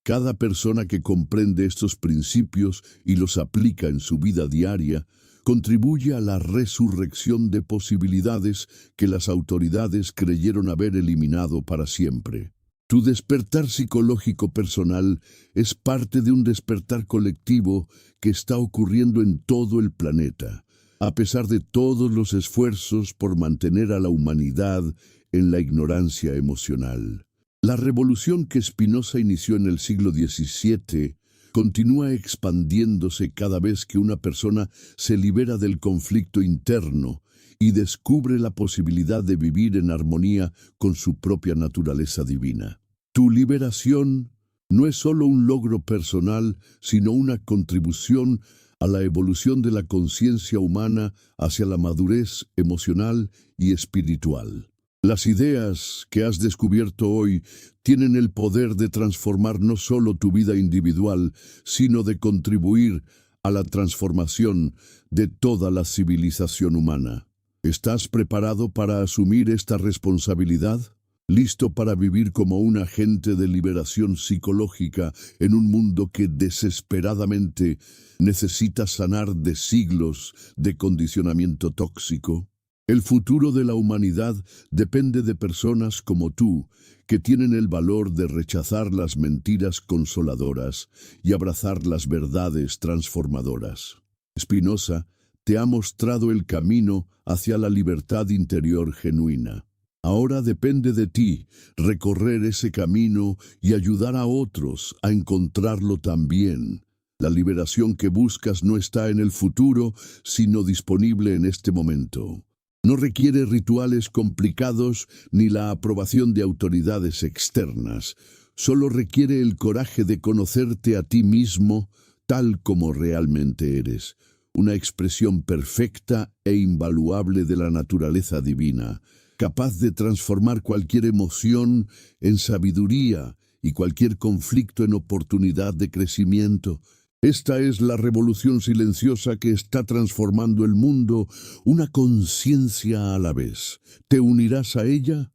Cada persona que comprende estos principios y los aplica en su vida diaria contribuye a la resurrección de posibilidades que las autoridades creyeron haber eliminado para siempre. Tu despertar psicológico personal es parte de un despertar colectivo que está ocurriendo en todo el planeta, a pesar de todos los esfuerzos por mantener a la humanidad en la ignorancia emocional. La revolución que Spinoza inició en el siglo XVII continúa expandiéndose cada vez que una persona se libera del conflicto interno y descubre la posibilidad de vivir en armonía con su propia naturaleza divina. Tu liberación no es solo un logro personal, sino una contribución a la evolución de la conciencia humana hacia la madurez emocional y espiritual. Las ideas que has descubierto hoy tienen el poder de transformar no solo tu vida individual, sino de contribuir a la transformación de toda la civilización humana. ¿Estás preparado para asumir esta responsabilidad? ¿Listo para vivir como un agente de liberación psicológica en un mundo que desesperadamente necesita sanar de siglos de condicionamiento tóxico? El futuro de la humanidad depende de personas como tú, que tienen el valor de rechazar las mentiras consoladoras y abrazar las verdades transformadoras. Spinoza te ha mostrado el camino hacia la libertad interior genuina. Ahora depende de ti recorrer ese camino y ayudar a otros a encontrarlo también. La liberación que buscas no está en el futuro, sino disponible en este momento. No requiere rituales complicados ni la aprobación de autoridades externas. Solo requiere el coraje de conocerte a ti mismo tal como realmente eres. Una expresión perfecta e invaluable de la naturaleza divina, capaz de transformar cualquier emoción en sabiduría y cualquier conflicto en oportunidad de crecimiento. Esta es la revolución silenciosa que está transformando el mundo, una conciencia a la vez. ¿Te unirás a ella?